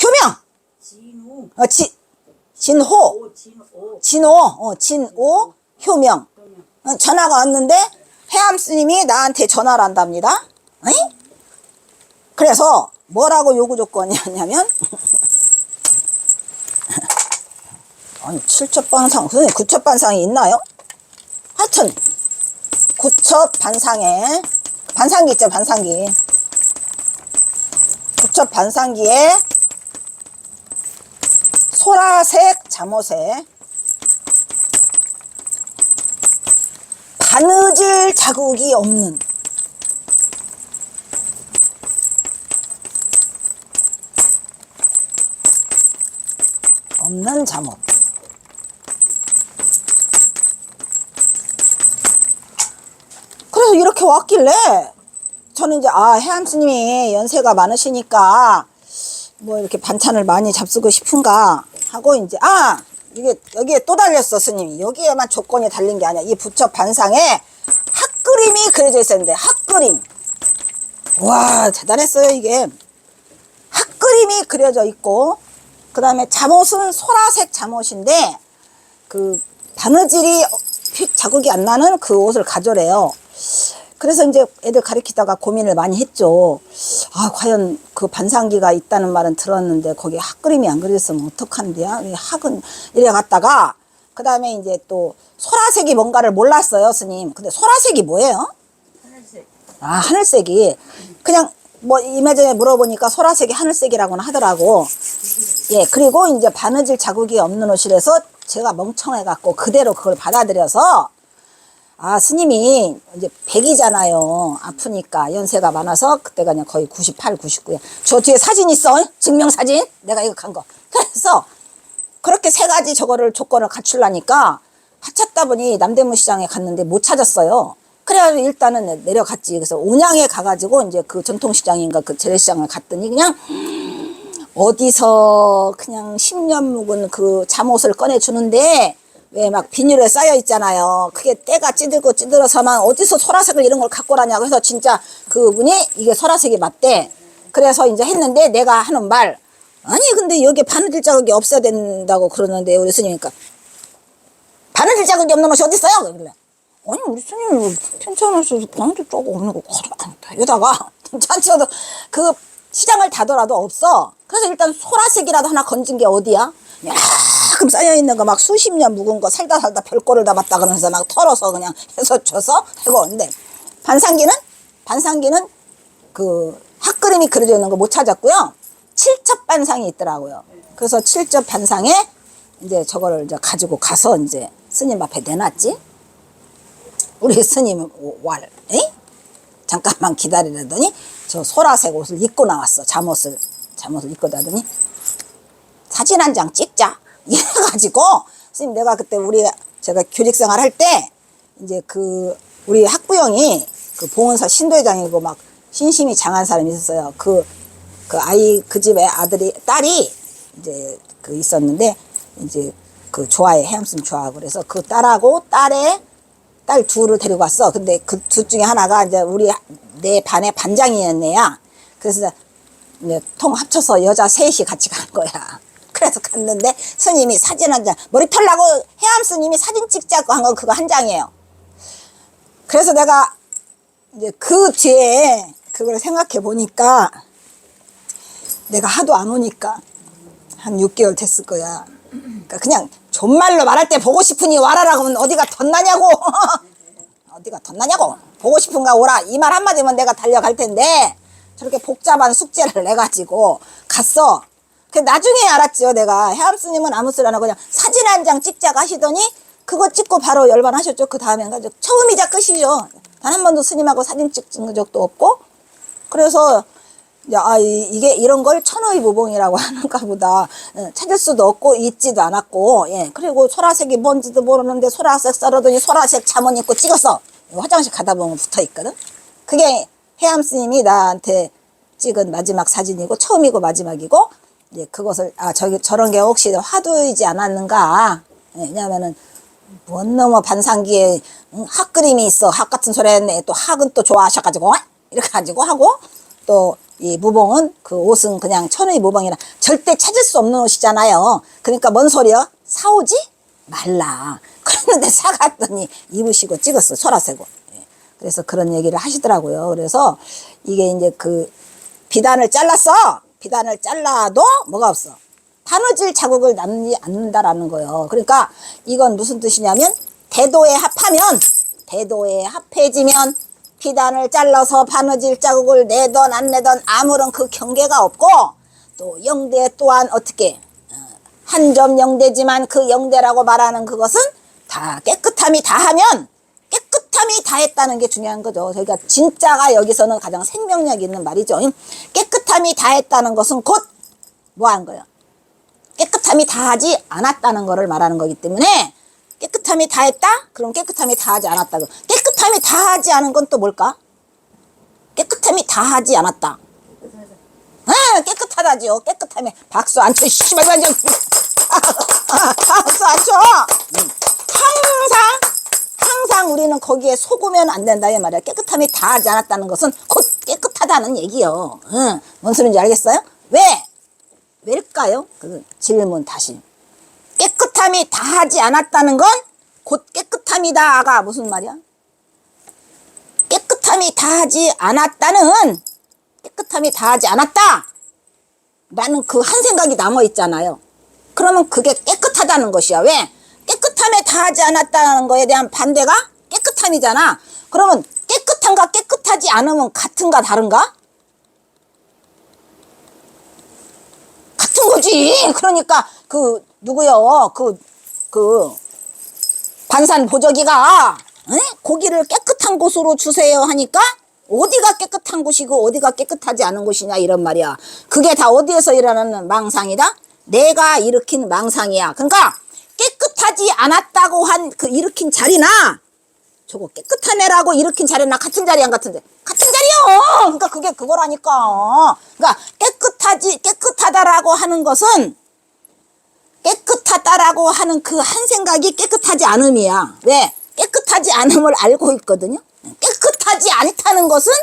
효명. 진호 효명. 전화가 왔는데 해암 스님이 나한테 전화를 한답니다. 그래서 뭐라고 요구 조건이었냐면 아니 7첩반상, 선생님 9첩반상이 있나요? 하여튼 9첩반상에 반상기 있죠. 반상기 9첩반상기에 소라색 잠옷에 바느질 자국이 없는 잠옷. 그렇게 왔길래 저는 이제 해암 스님이 연세가 많으시니까 뭐 이렇게 반찬을 많이 잡수고 싶은가 하고 이제 이게 여기에 또 달렸어. 스님이 여기에만 조건이 달린 게 아니야. 이 부처 반상에 핫그림이 그려져 있었는데, 핫그림, 와 대단했어요. 이게 핫그림이 그려져 있고, 그 다음에 잠옷은 소라색 잠옷인데 그 바느질이 자국이 안 나는 그 옷을 가져래요. 그래서 이제 애들 가르치다가 고민을 많이 했죠. 과연 그 반상기가 있다는 말은 들었는데 거기에 핫그림이 안 그려졌으면 어떡한데요? 핫은 이래 갔다가 그 다음에 이제 또 소라색이 뭔가를 몰랐어요, 스님. 근데 소라색이 뭐예요? 하늘색. 하늘색이 그냥 뭐 이마 전에 물어보니까 소라색이 하늘색이라고는 하더라고. 예, 그리고 이제 바느질 자국이 없는 옷이라서 제가 멍청해갖고 그대로 그걸 받아들여서 스님이 이제 100이잖아요. 아프니까 연세가 많아서 그때가 그냥 거의 98, 99야. 저 뒤에 사진 있어. 증명사진. 내가 이거 간 거. 그래서 그렇게 세 가지 저거를 조건을 갖추려니까 찾다 보니 남대문 시장에 갔는데 못 찾았어요. 그래가지고 일단은 내려갔지. 그래서 온양에 가가지고 이제 그 전통시장인가 그 재래시장을 갔더니 그냥 어디서 그냥 10년 묵은 그 잠옷을 꺼내주는데 왜 막 비닐에 쌓여 있잖아요. 그게 때가 찌들어서만 어디서 소라색을 이런 걸 갖고 오라냐고 해서 진짜 그분이 이게 소라색이 맞대. 그래서 이제 했는데 내가 하는 말, 아니 근데 여기 바느질 자국이 없어야 된다고 그러는데 우리 스님이니까 바느질 자국이 없는 옷이 어디 있어요? 그러길래 아니 우리 스님이 괜찮으셔서 바느질 자국 없는 거 가져간다. 이러다가 괜찮지도 그 시장을 다더라도 없어. 그래서 일단 소라색이라도 하나 건진 게 어디야? 그럼 쌓여있는 거 막 수십 년 묵은 거 살다 별꼴을 다 봤다 그러면서 막 털어서 그냥 해서 줘서 해고. 근데 반상기는 그 핫그림이 그려져 있는 거 못 찾았고요. 칠첩 반상이 있더라고요. 그래서 칠첩 반상에 이제 저거를 이제 가지고 가서 이제 스님 앞에 내놨지. 우리 스님 잠깐만 기다리려더니 저 소라색 옷을 입고 나왔어. 잠옷을 입고 나더니 사진 한 장 찍자. 이래가지고, 선생님, 내가 그때 제가 교직생활 할 때, 이제 우리 학부형이 그 봉은사 신도회장이고 막 신심이 장한 사람이 있었어요. 그 집에 딸이 이제 있었는데, 이제 좋아해. 해암스님 좋아하고. 그래서 그 딸하고 딸 둘을 데리고 왔어. 근데 그 둘 중에 하나가 이제 내 반의 반장이었는 애야. 그래서 이제 통 합쳐서 여자 셋이 같이 간 거야. 그래서 갔는데 스님이 사진 한 장, 머리 털라고 해암 스님이 사진 찍자고 한 건 그거 한 장이에요. 그래서 내가 이제 그 뒤에 그걸 생각해 보니까 내가 하도 안 오니까 한 6개월 됐을 거야. 그러니까 그냥 존말로 말할 때 보고 싶으니 와라라고 하면 어디가 덧나냐고. 어디가 덧나냐고. 보고 싶은가 오라. 이 말 한마디면 내가 달려갈 텐데 저렇게 복잡한 숙제를 내가지고 갔어. 나중에 알았죠. 내가 해암 스님은 아무 소리 안 하고 그냥 사진 한 장 찍자고 하시더니 그거 찍고 바로 열반하셨죠. 그 다음에 가지고 처음이자 끝이죠. 단 한 번도 스님하고 사진 찍은 적도 없고. 그래서 이게 이런 걸 천의무봉이라고 하는가 보다. 찾을 수도 없고 있지도 않았고. 예. 그리고 소라색이 뭔지도 모르는데 소라색 썰어더니 소라색 잠옷 입고 찍었어. 화장실 가다 보면 붙어 있거든. 그게 해암 스님이 나한테 찍은 마지막 사진이고 처음이고 마지막이고. 이제 그것을 저런 게 혹시 화두이지 않았는가? 왜냐하면은 뭔 놈의 반상기에 핫그림이 있어. 핫 같은 소리 했네. 또 핫은 또 좋아하셔가지고 이렇게 가지고 하고 또 이 무봉은 그 옷은 그냥 천의 무봉이라 절대 찾을 수 없는 옷이잖아요. 그러니까 뭔 소리야? 사오지 말라. 그랬는데 사갔더니 입으시고 찍었어. 소라색 옷. 그래서 그런 얘기를 하시더라고요. 그래서 이게 이제 비단을 잘랐어. 비단을 잘라도 뭐가 없어. 바느질 자국을 남지 않는다라는 거예요. 그러니까 이건 무슨 뜻이냐면 대도에 합해지면 비단을 잘라서 바느질 자국을 내던 안 내던 아무런 그 경계가 없고 또 영대 또한 어떻게 한 점 영대지만 그 영대라고 말하는 그것은 다 깨끗함이 다하면 깨끗함이 다했다는 게 중요한 거죠. 그러니까 진짜가 여기서는 가장 생명력 있는 말이죠. 깨끗함이 다했다는 것은 곧 뭐 한 거예요? 깨끗함이 다하지 않았다는 거를 말하는 거기 때문에 깨끗함이 다했다? 그럼 깨끗함이 다하지 않았다고. 깨끗함이 깨끗함이 다하지 않은 건 또 뭘까? 깨끗함이 다하지 않았다. 아, 깨끗하다지요. 깨끗함이 박수 안 쳐. 씨발 완전 박수 안 쳐. 항상 우리는 거기에 속으면 안 된다 이 말이야. 깨끗함이 다하지 않았다는 것은 곧 깨끗하다는 얘기요. 뭔 소리인지 알겠어요? 왜일까요? 그 질문 다시. 깨끗함이 다하지 않았다는 건 곧 깨끗함이다가 무슨 말이야? 깨끗함이 다하지 않았다는, 깨끗함이 다하지 않았다 라는 그 한 생각이 남아 있잖아요. 그러면 그게 깨끗하다는 것이야. 왜? 깨끗함에 다하지 않았다는 거에 대한 반대가 깨끗함이잖아. 그러면 깨끗한가 깨끗하지 않으면 같은가 다른가? 같은 거지. 그러니까 그 누구요? 그 반산 보조기가 고기를 깨끗한 곳으로 주세요 하니까 어디가 깨끗한 곳이고 어디가 깨끗하지 않은 곳이냐 이런 말이야. 그게 다 어디에서 일어나는 망상이다? 내가 일으킨 망상이야. 그러니까 깨끗하지 않았다고 한 그 일으킨 자리나 저거 깨끗한 애라고 일으킨 자리나 같은 자리 안 같은데? 같은 자리요. 그러니까 그게 그거라니까. 그러니까 깨끗하다라고 하는 것은 깨끗하다라고 하는 그 한 생각이 깨끗하지 않음이야. 왜? 깨끗하지 않음을 알고 있거든요. 깨끗하지 않다는 것은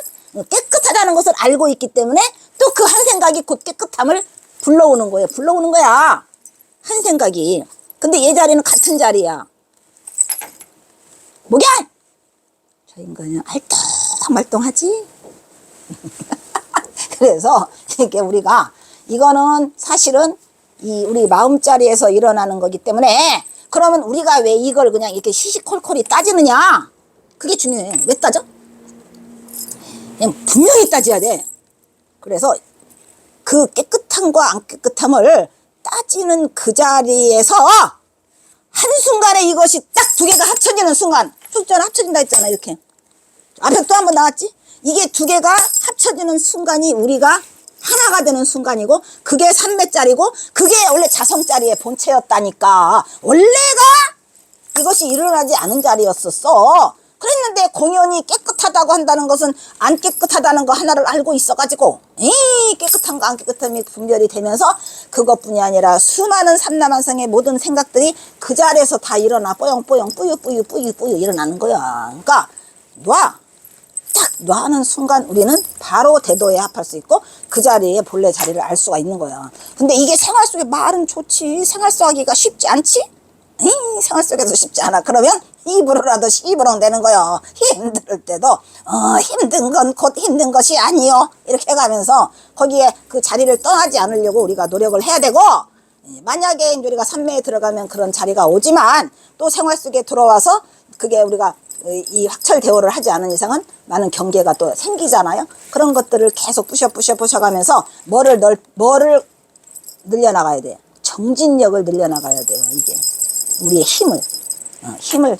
깨끗하다는 것을 알고 있기 때문에 또 그 한 생각이 곧 깨끗함을 불러오는 거예요. 불러오는 거야. 한 생각이. 근데 얘 자리는 같은 자리야. 뭐야? 저 인간은 알똥말똥하지? 그래서 이게 우리가 이거는 사실은 이 우리 마음자리에서 일어나는 거기 때문에 그러면 우리가 왜 이걸 그냥 이렇게 시시콜콜이 따지느냐? 그게 중요해. 왜 따져? 그냥 분명히 따져야 돼. 그래서 그 깨끗함과 안 깨끗함을 따지는 그 자리에서 한순간에 이것이 딱 두 개가 합쳐지는 순간, 쭉 합쳐진다 했잖아. 이렇게 앞에 또 한 번 나왔지? 이게 두 개가 합쳐지는 순간이 우리가 하나가 되는 순간이고 그게 삼매짜리고 그게 원래 자성짜리의 본체였다니까. 원래가 이것이 일어나지 않은 자리였었어. 그랬는데 공연이 깨끗하다고 한다는 것은 안 깨끗하다는 거 하나를 알고 있어가지고 깨끗한 거 안 깨끗함이 분별이 되면서 그것뿐이 아니라 수많은 삼라만상의 모든 생각들이 그 자리에서 다 일어나 뽀용뽀용 뿌유뿌유 일어나는 거야. 그러니까 딱 놔하는 순간 우리는 바로 대도에 합할 수 있고 그 자리에 본래 자리를 알 수가 있는 거야. 근데 이게 생활 속에 말은 좋지. 생활 속 하기가 쉽지 않지? 생활 속에서 쉽지 않아. 그러면 입으로라도 씹으러 되는 거요. 힘들 때도 힘든 건 곧 힘든 것이 아니요. 이렇게 해가면서 거기에 그 자리를 떠나지 않으려고 우리가 노력을 해야 되고 만약에 우리가 삼매에 들어가면 그런 자리가 오지만 또 생활 속에 들어와서 그게 우리가 이 확철 대오를 하지 않은 이상은 많은 경계가 또 생기잖아요. 그런 것들을 계속 부셔가면서 뭐를 늘려나가야 돼요. 정진력을 늘려나가야 돼요. 이게 우리의 힘을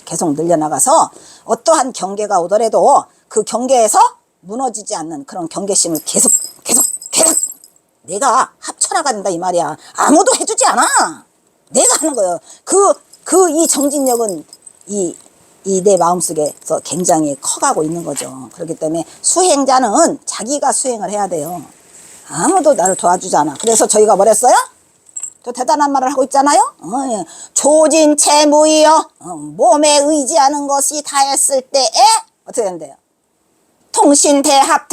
계속 늘려나가서 어떠한 경계가 오더라도 그 경계에서 무너지지 않는 그런 경계심을 계속 내가 합쳐나간다 이 말이야. 아무도 해주지 않아. 내가 하는 거예요. 이 정진력은 이 내 마음속에서 굉장히 커가고 있는 거죠. 그렇기 때문에 수행자는 자기가 수행을 해야 돼요. 아무도 나를 도와주지 않아. 그래서 저희가 뭐랬어요? 또 대단한 말을 하고 있잖아요. 조진체무이요. 몸에 의지하는 것이 다했을 때에 어떻게 된대요? 통신대합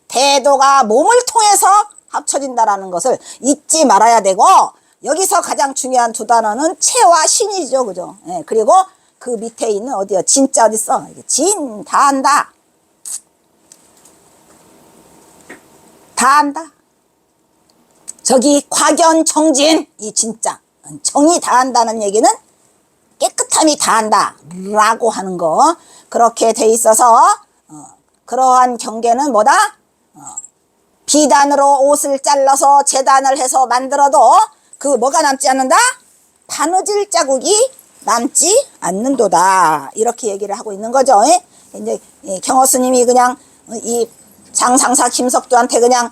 대도가 몸을 통해서 합쳐진다라는 것을 잊지 말아야 되고 여기서 가장 중요한 두 단어는 체와 신이죠. 그죠? 그리고 그 밑에 있는 어디요? 진자 어디 있어? 진, 다 한다. 다 한다. 저기 과견정진 이 진짜 정이 다한다는 얘기는 깨끗함이 다한다 라고 하는 거. 그렇게 돼 있어서 그러한 경계는 뭐다? 비단으로 옷을 잘라서 재단을 해서 만들어도 그 뭐가 남지 않는다? 바느질 자국이 남지 않는도다. 이렇게 얘기를 하고 있는 거죠. 이제 경호 스님이 그냥 이 장상사 김석두한테 그냥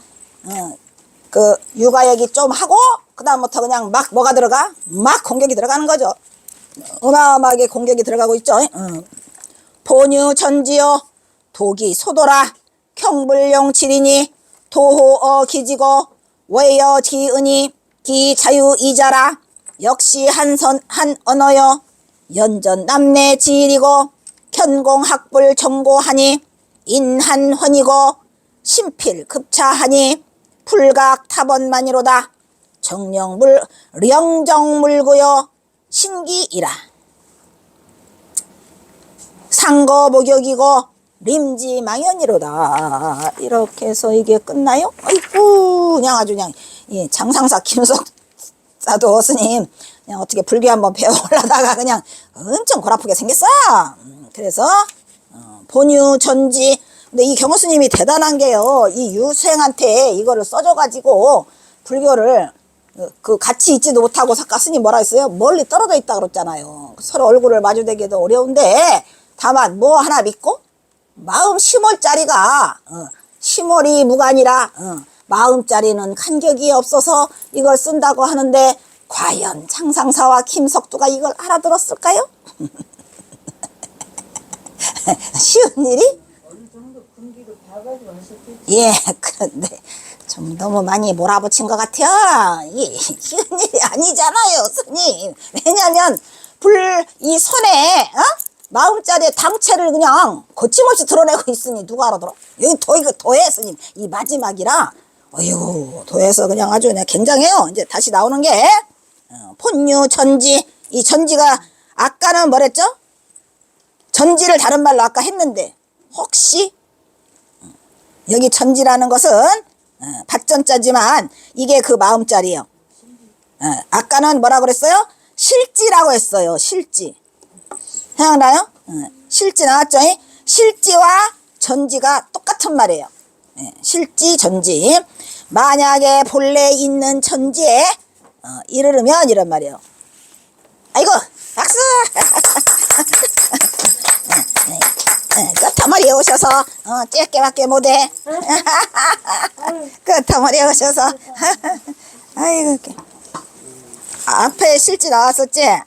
그 육아 얘기 좀 하고 그 다음부터 그냥 막 뭐가 들어가? 막 공격이 들어가는 거죠. 어마어마하게 공격이 들어가고 있죠. 본유 전지요 독이 소도라 경불용 칠이니 도호어 기지고 외여 지은이 기자유 이자라 역시 한 언어여 연전 남내 지일이고 견공학불 정고하니 인한헌이고 심필급차하니 불각 타번만이로다 정령정물구요 신기이라 상거목욕이고 림지망연이로다. 이렇게 해서 이게 끝나요? 아이고 그냥 아주 그냥 예, 장상사 김석사도 스님 그냥 어떻게 불교 한번 배워오려다가 그냥 엄청 골아프게 생겼어. 그래서 본유 전지. 근데 이 경호 스님이 대단한 게요, 이 유생한테 이거를 써줘가지고 불교를 그 같이 있지도 못하고 사까 스님 뭐라 했어요? 멀리 떨어져 있다 그랬잖아요. 서로 얼굴을 마주대기도 어려운데 다만 뭐 하나 믿고 마음 심월짜리가 심월이 무관이라 마음짜리는 간격이 없어서 이걸 쓴다고 하는데 과연 장상사와 김석두가 이걸 알아들었을까요? 쉬운 일이? 어느 정도 근기를 봐가지고 하셨겠지. 예, 그런데 좀 너무 많이 몰아붙인 것 같아요. 이게 쉬운 일이 아니잖아요, 스님. 왜냐면 이 손에 마음자리에 당체를 그냥 거침없이 드러내고 있으니 누가 알아들어? 여기 도해 스님 이 마지막이라 어휴 도해서 그냥 아주 그냥 굉장해요. 이제 다시 나오는 게 본유 전지. 이 전지가 아까는 뭐랬죠? 전지를 다른 말로 아까 했는데 혹시 여기 전지라는 것은 밭전자지만 이게 그 마음자리예요. 아까는 뭐라 그랬어요? 실지라고 했어요. 실지. 생각나요? 실지 나왔죠? 실지와 전지가 똑같은 말이에요. 실지, 전지. 만약에 본래 있는 전지에 이르르면 이런 말이에요. 아이고, 박수! 끝머리에 오셔서 쬐깨밖에 못해. 끝머리에 오셔서 아이고 이렇게. 앞에 실지 나왔었지?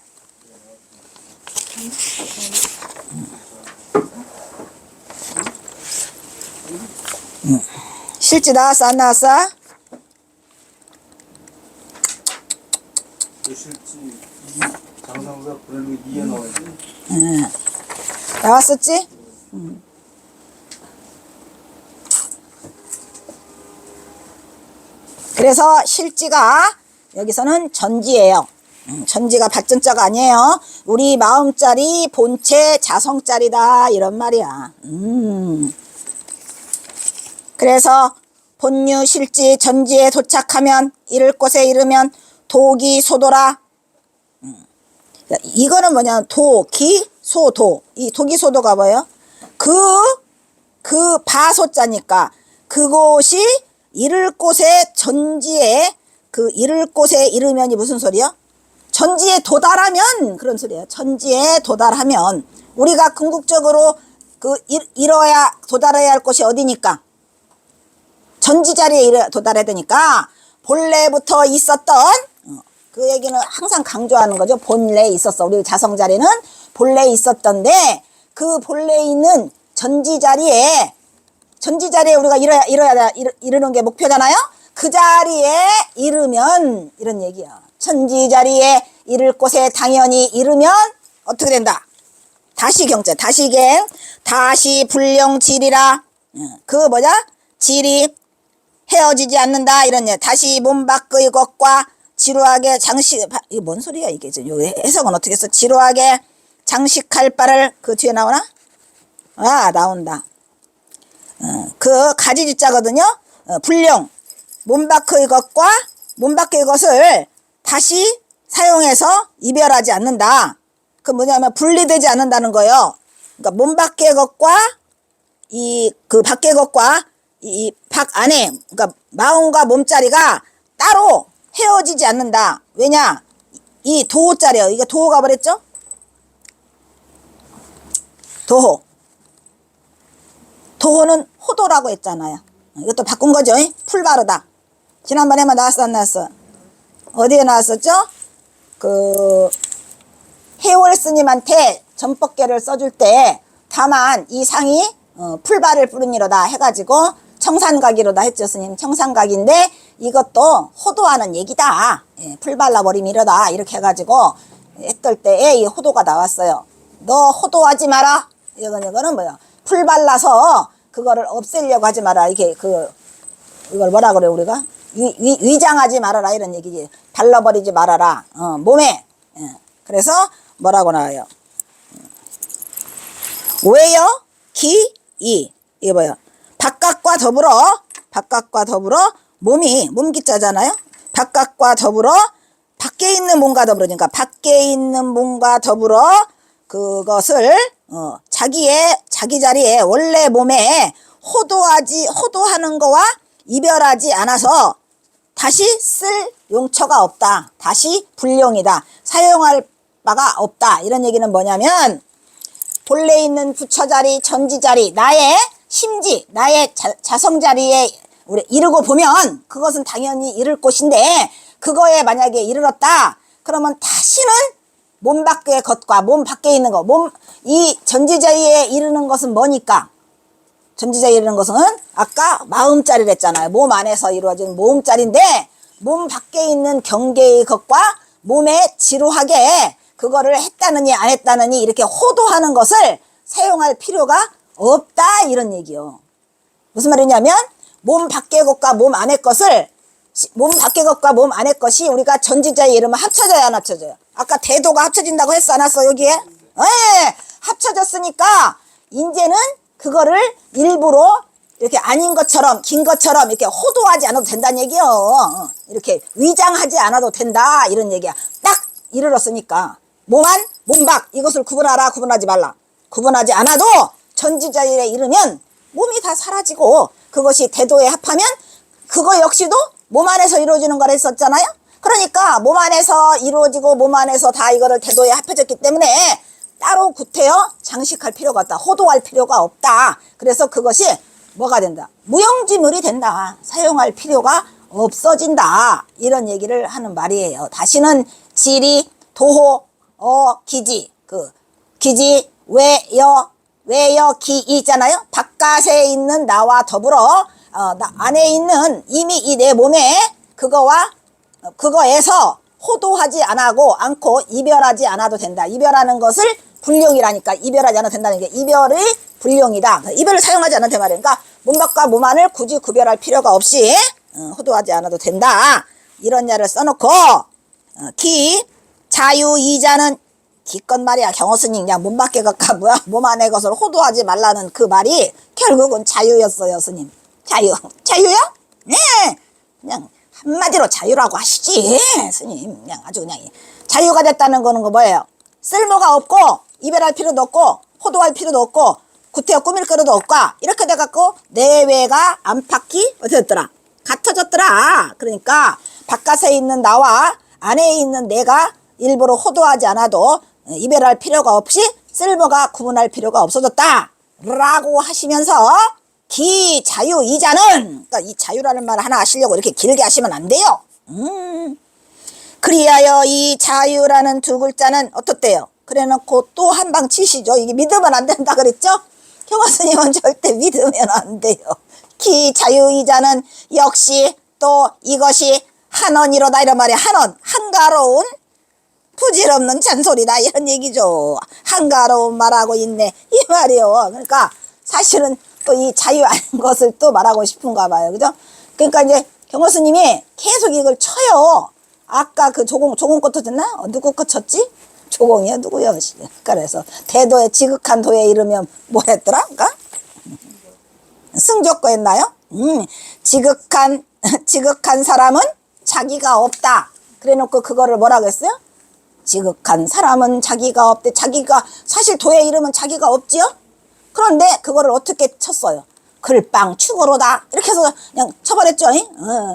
실지 나왔어 안 나왔어? 그 실지 장상사 부르는 게 2에 나와야지. 나왔었지? 그래서 실지가 여기서는 전지예요. 전지가 밭전자가 아니에요. 우리 마음짜리 본체 자성짜리다 이런 말이야. 그래서 본유 실지 전지에 도착하면 이를 곳에 이르면 도기 소도라. 이거는 뭐냐, 도기 소도. 이 도기 소도가 뭐예요? 그 바소자니까 그곳이 이를 곳에 전지에 그 이를 곳에 이르면이 무슨 소리요? 전지에 도달하면 그런 소리예요. 전지에 도달하면 우리가 궁극적으로 이뤄야 도달해야 할 곳이 어디니까? 전지 자리에 도달해야 되니까 본래부터 있었던 그 얘기는 항상 강조하는 거죠. 본래 있었어. 우리 자성 자리는 본래 있었던데 그 본래 있는 전지 자리에 우리가 이르는 게 목표잖아요. 그 자리에 이르면 이런 얘기야. 천지 자리에 이를 곳에 당연히 이르면 어떻게 된다? 다시경자, 다시갱, 다시 불령질이라. 그 뭐냐? 질이 헤어지지 않는다 이런 얘기. 다시 몸 밖의 것과 지루하게 이게 뭔 소리야 이게? 해석은 어떻게 했어? 지루하게 장식할 바를 그 뒤에 나오나? 나온다. 그 가지지자거든요. 불령 몸 밖의 것과 몸 밖의 것을 다시 사용해서 이별하지 않는다. 그 뭐냐면 분리되지 않는다는 거예요. 그러니까 몸 밖의 것과 그 밖의 것과 이 밖 안에, 그러니까 마음과 몸자리가 따로 헤어지지 않는다. 왜냐? 이 도호자리예요. 이게 도호가 뭐랬죠? 도호. 도호는 호도라고 했잖아요. 이것도 바꾼 거죠. 풀바르다. 지난번에만 나왔어 안 나왔어? 어디에 나왔었죠? 그 해월 스님한테 전법계를 써줄 때 다만 이 상이 풀발을 뿌리니로다 해가지고 청산각이로다 했죠. 스님. 청산각인데 이것도 호도하는 얘기다. 예, 풀 발라버림이로다 이렇게 해가지고 했을 때에 이 호도가 나왔어요. 너 호도하지 마라. 이거는 뭐야? 풀 발라서 그거를 없애려고 하지 마라. 이게 이걸 뭐라 그래 우리가? 위장하지 말아라 이런 얘기지. 발라버리지 말아라. 몸에. 예. 그래서 뭐라고 나와요? 외여 기 이. 이게 뭐야? 바깥과 더불어 몸이 몸기자잖아요. 바깥과 더불어 밖에 있는 몸과 더불어, 그러니까 밖에 있는 몸과 더불어 그것을 자기 자리에 원래 몸에 호도하는 거와 이별하지 않아서 다시 쓸 용처가 없다. 다시 불용이다. 사용할 바가 없다. 이런 얘기는 뭐냐면 본래 있는 부처 자리, 전지 자리, 나의 심지, 나의 자성 자리에 우리 이르고 보면 그것은 당연히 이를 곳인데 그거에 만약에 이르렀다 그러면 다시는 몸 밖의 것과 몸 밖에 있는 거, 이 전지자리에 이르는 것은 뭐니까? 전지자리에 이르는 것은 아까 마음자리를 했잖아요. 몸 안에서 이루어진 몸자리인데 몸 밖에 있는 경계의 것과 몸에 지루하게 그거를 했다느니 안 했다느니 이렇게 호도하는 것을 사용할 필요가 없다 이런 얘기요. 무슨 말이냐면 몸 밖의 것과 몸 안의 것을 몸 밖의 것과 몸 안의 것이 우리가 전지자에 이르면 합쳐져요 안 합쳐져요? 아까 대도가 합쳐진다고 했어 안 했어 여기에? 네, 합쳐졌으니까 이제는 그거를 일부러 이렇게 아닌 것처럼 긴 것처럼 이렇게 호도하지 않아도 된다는 얘기요. 이렇게 위장하지 않아도 된다 이런 얘기야. 딱 이르렀으니까 몸안 몸밖 이것을 구분하라 구분하지 말라. 구분하지 않아도 전지자리에 이르면 몸이 다 사라지고 그것이 대도에 합하면 그거 역시도 몸 안에서 이루어지는 거라 했었잖아요. 그러니까 몸 안에서 이루어지고 몸 안에서 다 이거를 대도에 합해졌기 때문에 따로 구태여 장식할 필요가 없다. 호도할 필요가 없다. 그래서 그것이 뭐가 된다? 무용지물이 된다. 사용할 필요가 없어진다. 이런 얘기를 하는 말이에요. 다시는 지리, 도호, 기지, 기지, 외여, 기 있잖아요. 바깥에 있는 나와 더불어 안에 있는 이미 이 내 몸에 그거에서 호도하지 않고 이별하지 않아도 된다. 이별하는 것을 불용이라니까 이별하지 않아도 된다는 게 이별의 불용이다. 이별을 사용하지 않아도 말이야. 그러니까 몸밖과 몸 안을 굳이 구별할 필요가 없이 호도하지 않아도 된다. 이런 야를 써놓고 기 자유이자는 기껏 말이야 경호스님 그냥 몸 밖에 것과 뭐야 몸 안의 것을 호도하지 말라는 그 말이 결국은 자유였어요 스님. 자유요? 네 그냥 한마디로 자유라고 하시지 스님. 그냥 아주 그냥 자유가 됐다는 거는 거 뭐예요? 쓸모가 없고 이별할 필요도 없고 호도할 필요도 없고 구태여 꾸밀 거리도 없고 이렇게 돼갖고 내외가 안팎이 어떻게 됐더라? 같아졌더라. 그러니까 바깥에 있는 나와 안에 있는 내가 일부러 호도하지 않아도 이별할 필요가 없이 쓸모가 구분할 필요가 없어졌다 라고 하시면서 기 자유 이자는 그러니까 이 자유라는 말 하나 하시려고 이렇게 길게 하시면 안 돼요. 그리하여 이 자유라는 두 글자는 어떻대요? 그래놓고 또 한 방 치시죠. 이게 믿으면 안 된다 그랬죠? 경화스님은 절대 믿으면 안 돼요. 기 자유이자는 역시 또 이것이 한원이로다 이런 말이야. 한원 한가로운 부질없는 잔소리다 이런 얘기죠. 한가로운 말하고 있네 이 말이요. 그러니까 사실은 또 이 자유 아닌 것을 또 말하고 싶은가 봐요. 그죠? 그러니까 이제 경호스님이 계속 이걸 쳐요. 아까 그 조공 것도 듣나? 누구 거 쳤지? 조공이야 누구요? 그래서 대도에 지극한 도에 이르면 뭐 했더라? 그러니까 승조 거 했나요? 지극한 사람은 자기가 없다. 그래놓고 그거를 뭐라고 했어요? 지극한 사람은 자기가 없대. 자기가 사실 도에 이르면 자기가 없지요? 그런데 그거를 어떻게 쳤어요? 글빵 축으로다 이렇게 해서 그냥 쳐버렸죠.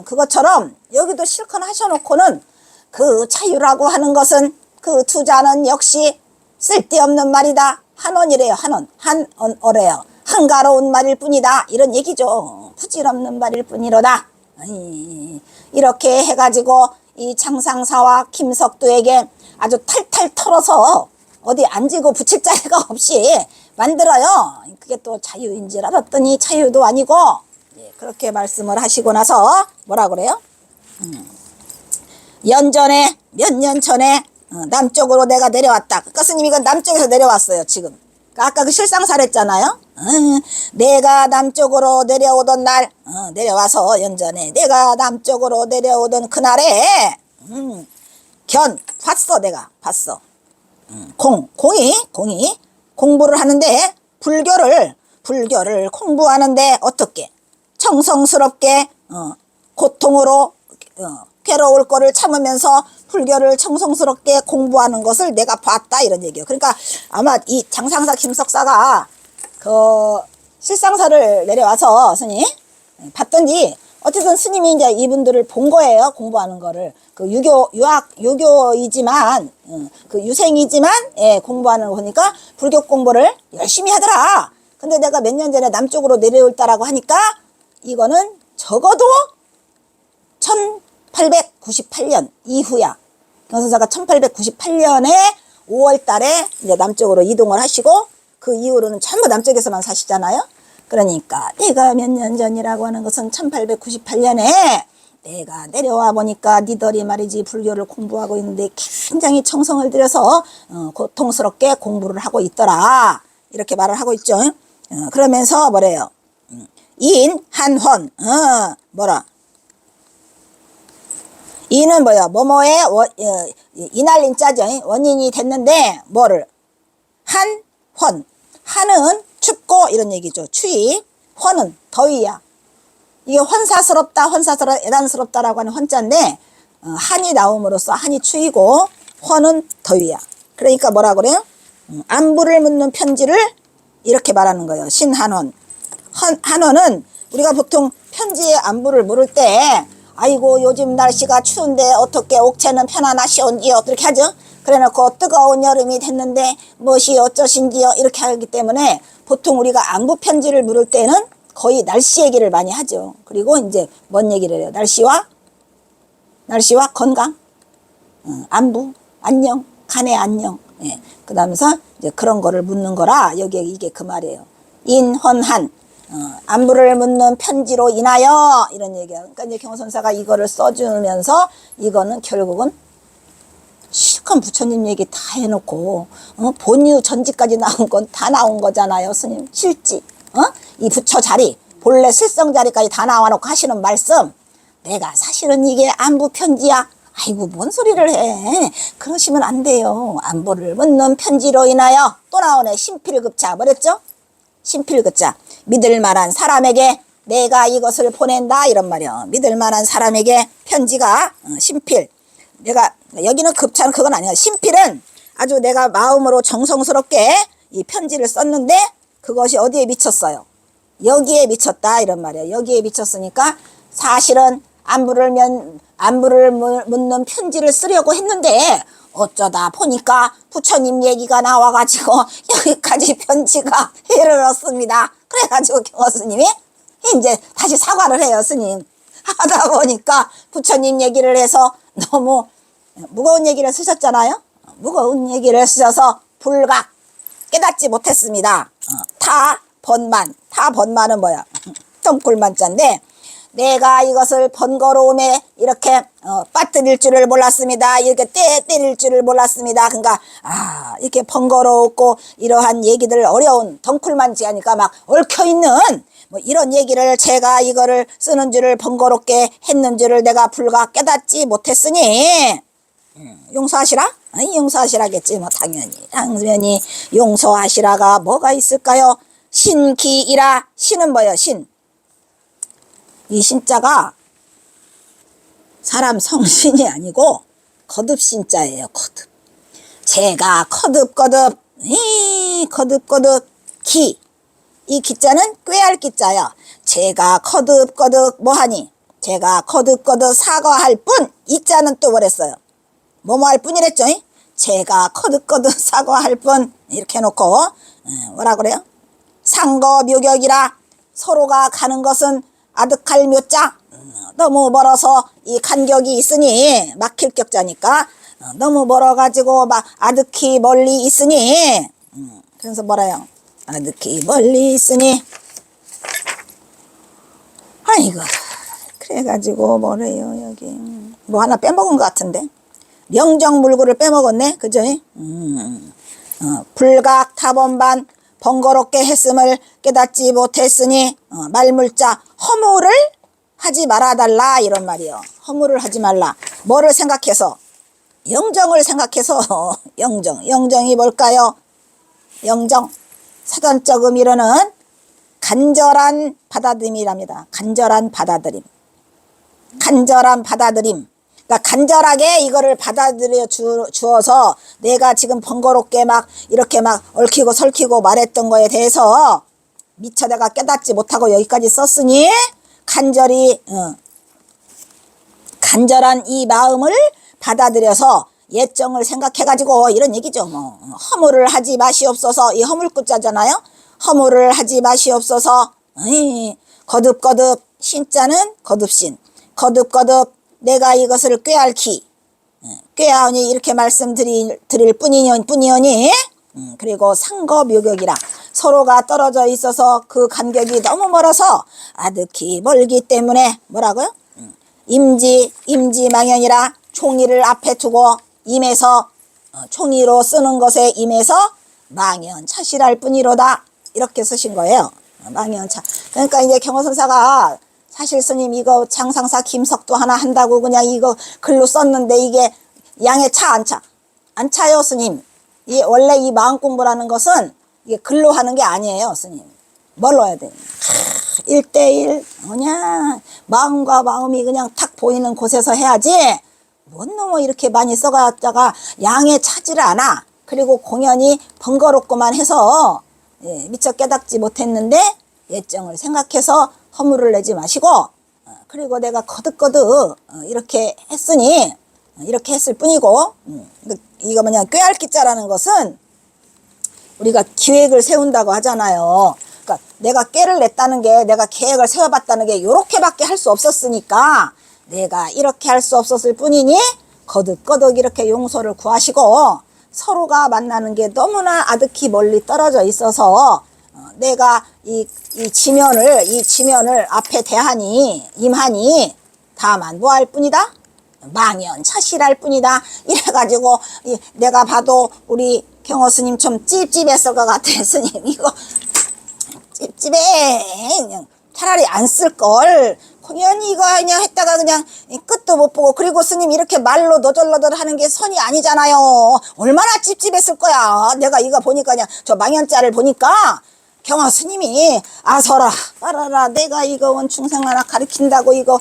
그것처럼 여기도 실컷 하셔놓고는 그 자유라고 하는 것은 그 투자는 역시 쓸데없는 말이다. 한원이래요. 한원어래요. 한가로운 말일 뿐이다 이런 얘기죠. 부질없는 말일 뿐이로다. 이렇게 해가지고 이 창상사와 김석두에게 아주 탈탈 털어서 어디 앉고 붙일 자리가 없이 만들어요. 그게 또 자유인 줄 알았더니 자유도 아니고, 예, 그렇게 말씀을 하시고 나서 뭐라 그래요? 연전에 몇 년 전에 남쪽으로 내가 내려왔다. 그러니까 스님 이건 남쪽에서 내려왔어요 지금. 그러니까 아까 그 실상사를 했잖아요. 내가 남쪽으로 내려오던 날, 내려와서 연전에 내가 남쪽으로 내려오던 그날에 봤어. 내가 봤어. 공이 공부를 하는데 불교를 공부하는데 어떻게 정성스럽게 고통으로 괴로울 거를 참으면서 불교를 정성스럽게 공부하는 것을 내가 봤다 이런 얘기예요. 그러니까 아마 이 장상사 김석사가 그 실상사를 내려와서 스님 봤던지 어쨌든 스님이 이제 이분들을 본 거예요. 공부하는 거를. 그 유교이지만, 그 유생이지만, 예, 공부하는 거 보니까 불교 공부를 열심히 하더라. 근데 내가 몇 년 전에 남쪽으로 내려올다라고 하니까 이거는 적어도 1898년 이후야. 경선사가 1898년에 5월 달에 이제 남쪽으로 이동을 하시고 그 이후로는 전부 남쪽에서만 사시잖아요. 그러니까 내가 몇 년 전이라고 하는 것은 1898년에 내가 내려와 보니까 니들이 말이지 불교를 공부하고 있는데 굉장히 정성을 들여서 고통스럽게 공부를 하고 있더라. 이렇게 말을 하고 있죠. 그러면서 뭐래요? 인한헌 이는 뭐야? 뭐뭐의 이날린 자죠. 원인이 됐는데 뭐를? 한헌. 한은 춥고 이런 얘기죠. 추위. 헌은 더위야. 이게 헌사스럽다, 애단스럽다라고 하는 헌자인데 한이 나옴으로써 한이 추위고 헌은 더위야. 그러니까 뭐라 그래요? 안부를 묻는 편지를 이렇게 말하는 거예요. 신한헌. 한헌은 우리가 보통 편지에 안부를 물을 때 아이고 요즘 날씨가 추운데 어떻게 옥체는 편안하시온지요 이렇게 하죠. 그래놓고 뜨거운 여름이 됐는데 무엇이 어쩌신지요 이렇게 하기 때문에 보통 우리가 안부 편지를 물을 때는 거의 날씨 얘기를 많이 하죠. 그리고 이제 뭔 얘기를 해요? 날씨와 건강, 안부, 안녕, 간의 안녕. 예. 그다음에서 이제 그런 거를 묻는 거라 여기에 이게 그 말이에요. 인헌한. 안부를 묻는 편지로 인하여 이런 얘기야. 그러니까 이제 경선사가 이거를 써주면서 이거는 결국은 시큰 부처님 얘기 다 해놓고 본유 전지까지 나온 건 다 나온 거잖아요. 스님 실지 이 부처 자리 본래 실성 자리까지 다 나와놓고 하시는 말씀 내가 사실은 이게 안부 편지야. 아이고 뭔 소리를 해. 그러시면 안 돼요. 안부를 묻는 편지로 인하여 또 나오네. 신필급자 뭐랬죠? 신필급자 믿을 만한 사람에게 내가 이것을 보낸다 이런 말이야. 믿을 만한 사람에게 편지가 신필. 내가 여기는 급차는 그건 아니야. 신필은 아주 내가 마음으로 정성스럽게 이 편지를 썼는데 그것이 어디에 미쳤어요? 여기에 미쳤다 이런 말이야. 여기에 미쳤으니까 사실은 안부를 묻는 편지를 쓰려고 했는데 어쩌다 보니까 부처님 얘기가 나와가지고 여기까지 편지가 이르렀습니다. 그래가지고 경허스님이 이제 다시 사과를 해요. 스님 하다 보니까 부처님 얘기를 해서 너무 무거운 얘기를 쓰셨잖아요. 무거운 얘기를 쓰셔서 불각 깨닫지 못했습니다. 타번만은 뭐야? 덩굴만자인데 내가 이것을 번거로움에 이렇게 빠뜨릴 줄을 몰랐습니다. 이렇게 때릴 줄을 몰랐습니다. 그러니까 이렇게 번거롭고 이러한 얘기들 어려운 덩굴만지 하니까 막 얽혀있는 뭐 이런 얘기를 제가 이거를 쓰는 줄을 번거롭게 했는 줄을 내가 불과 깨닫지 못했으니 용서하시라? 아니 용서하시라겠지 뭐 당연히 용서하시라가 뭐가 있을까요? 신기이라. 신은 뭐예요? 신. 이 신자가 사람 성신이 아니고 거듭신자예요. 거듭. 제가 거듭 기. 이 기자는 꾀할 기자야. 제가 거듭 뭐하니? 제가 거듭 사과할 뿐. 이 자는 또 뭐랬어요? 뭐뭐 할 뿐이랬죠. 제가 거듭 사과할 뿐. 이렇게 해놓고 뭐라 그래요? 상거묘격이라. 서로가 가는 것은 아득할 묘자. 너무 멀어서 이 간격이 있으니 막힐 격자니까 너무 멀어가지고 막 아득히 멀리 있으니 그래서 뭐라요? 아득히 멀리 있으니. 아이고, 그래가지고 뭐래요 여기 뭐 하나 빼먹은 것 같은데. 명정물구를 빼먹었네, 그죠? 불각 타범반 번거롭게 했음을 깨닫지 못했으니 말물자 허물을 하지 말아달라 이런 말이요. 허물을 하지 말라. 뭐를 생각해서? 영정을 생각해서. 영정이 뭘까요? 영정, 사전적 의미로는 간절한 받아들임이랍니다. 간절한 받아들임. 그러니까 간절하게 이거를 받아들여 주어서 내가 지금 번거롭게 막 이렇게 막 얽히고 설키고 말했던 거에 대해서 미처 내가 깨닫지 못하고 여기까지 썼으니 간절한 이 마음을 받아들여서 예정을 생각해가지고 이런 얘기죠. 뭐 허물을 하지 마시옵소서. 이 허물구자잖아요. 허물을 하지 마시옵소서. 거듭거듭 신자는 거듭신. 거듭거듭 내가 이것을 꾀하오니 이렇게 말씀드릴 뿐이오니 그리고 상거묘격이라 서로가 떨어져 있어서 그 간격이 너무 멀어서 아득히 멀기 때문에 뭐라고요? 임지망연이라 총의를 앞에 두고 임해서 총의로 쓰는 것에 임해서 망연차실할 뿐이로다 이렇게 쓰신 거예요. 망연차. 그러니까 이제 경호선사가 사실 스님 이거 장상사 김석도 하나 한다고 그냥 이거 글로 썼는데 이게 양에 차 안 차? 안 차요 스님. 원래 이 마음 공부라는 것은 이게 글로 하는 게 아니에요 스님. 뭘로 해야 돼? 1대1 그냥 마음과 마음이 그냥 탁 보이는 곳에서 해야지. 뭔 놈의 이렇게 많이 써갔다가 양에 차지를 않아. 그리고 공연이 번거롭고만 해서 미처 깨닫지 못했는데 예정을 생각해서 허물을 내지 마시고 그리고 내가 거듭거듭 이렇게 했으니 이렇게 했을 뿐이고 이거 뭐냐 꾀알기자라는 것은 우리가 기획을 세운다고 하잖아요. 그러니까 내가 꾀를 냈다는 게 내가 계획을 세워봤다는 게 요렇게밖에 할 수 없었으니까 내가 이렇게 할 수 없었을 뿐이니 거듭거듭 이렇게 용서를 구하시고 서로가 만나는 게 너무나 아득히 멀리 떨어져 있어서 내가 이 지면을 앞에 임하니 다만 뭐 할 뿐이다? 망연차실할 뿐이다. 이래가지고 내가 봐도 우리 경호 스님 좀 찝찝했을 것 같아. 스님 이거 찝찝해. 그냥 차라리 안 쓸걸. 공연히 이거 그냥 했다가 그냥 끝도 못 보고 그리고 스님 이렇게 말로 너덜너덜 하는 게 선이 아니잖아요. 얼마나 찝찝했을 거야. 내가 이거 보니까 그냥 저 망연자를 보니까 경호 스님이 아서라 빨아라 내가 이거 원충생 하나 가르친다고 이거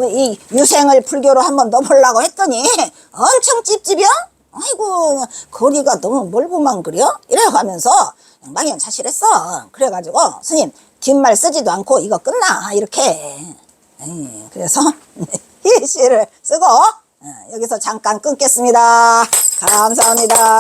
이 유생을 불교로 한번 넣어보려고 했더니 엄청 찝찝이야. 아이고 거리가 너무 멀고만 그려 이래가면서 망연자실했어. 그래가지고 스님 뒷말 쓰지도 않고 이거 끝나 이렇게. 그래서 희시를 쓰고 여기서 잠깐 끊겠습니다. 감사합니다.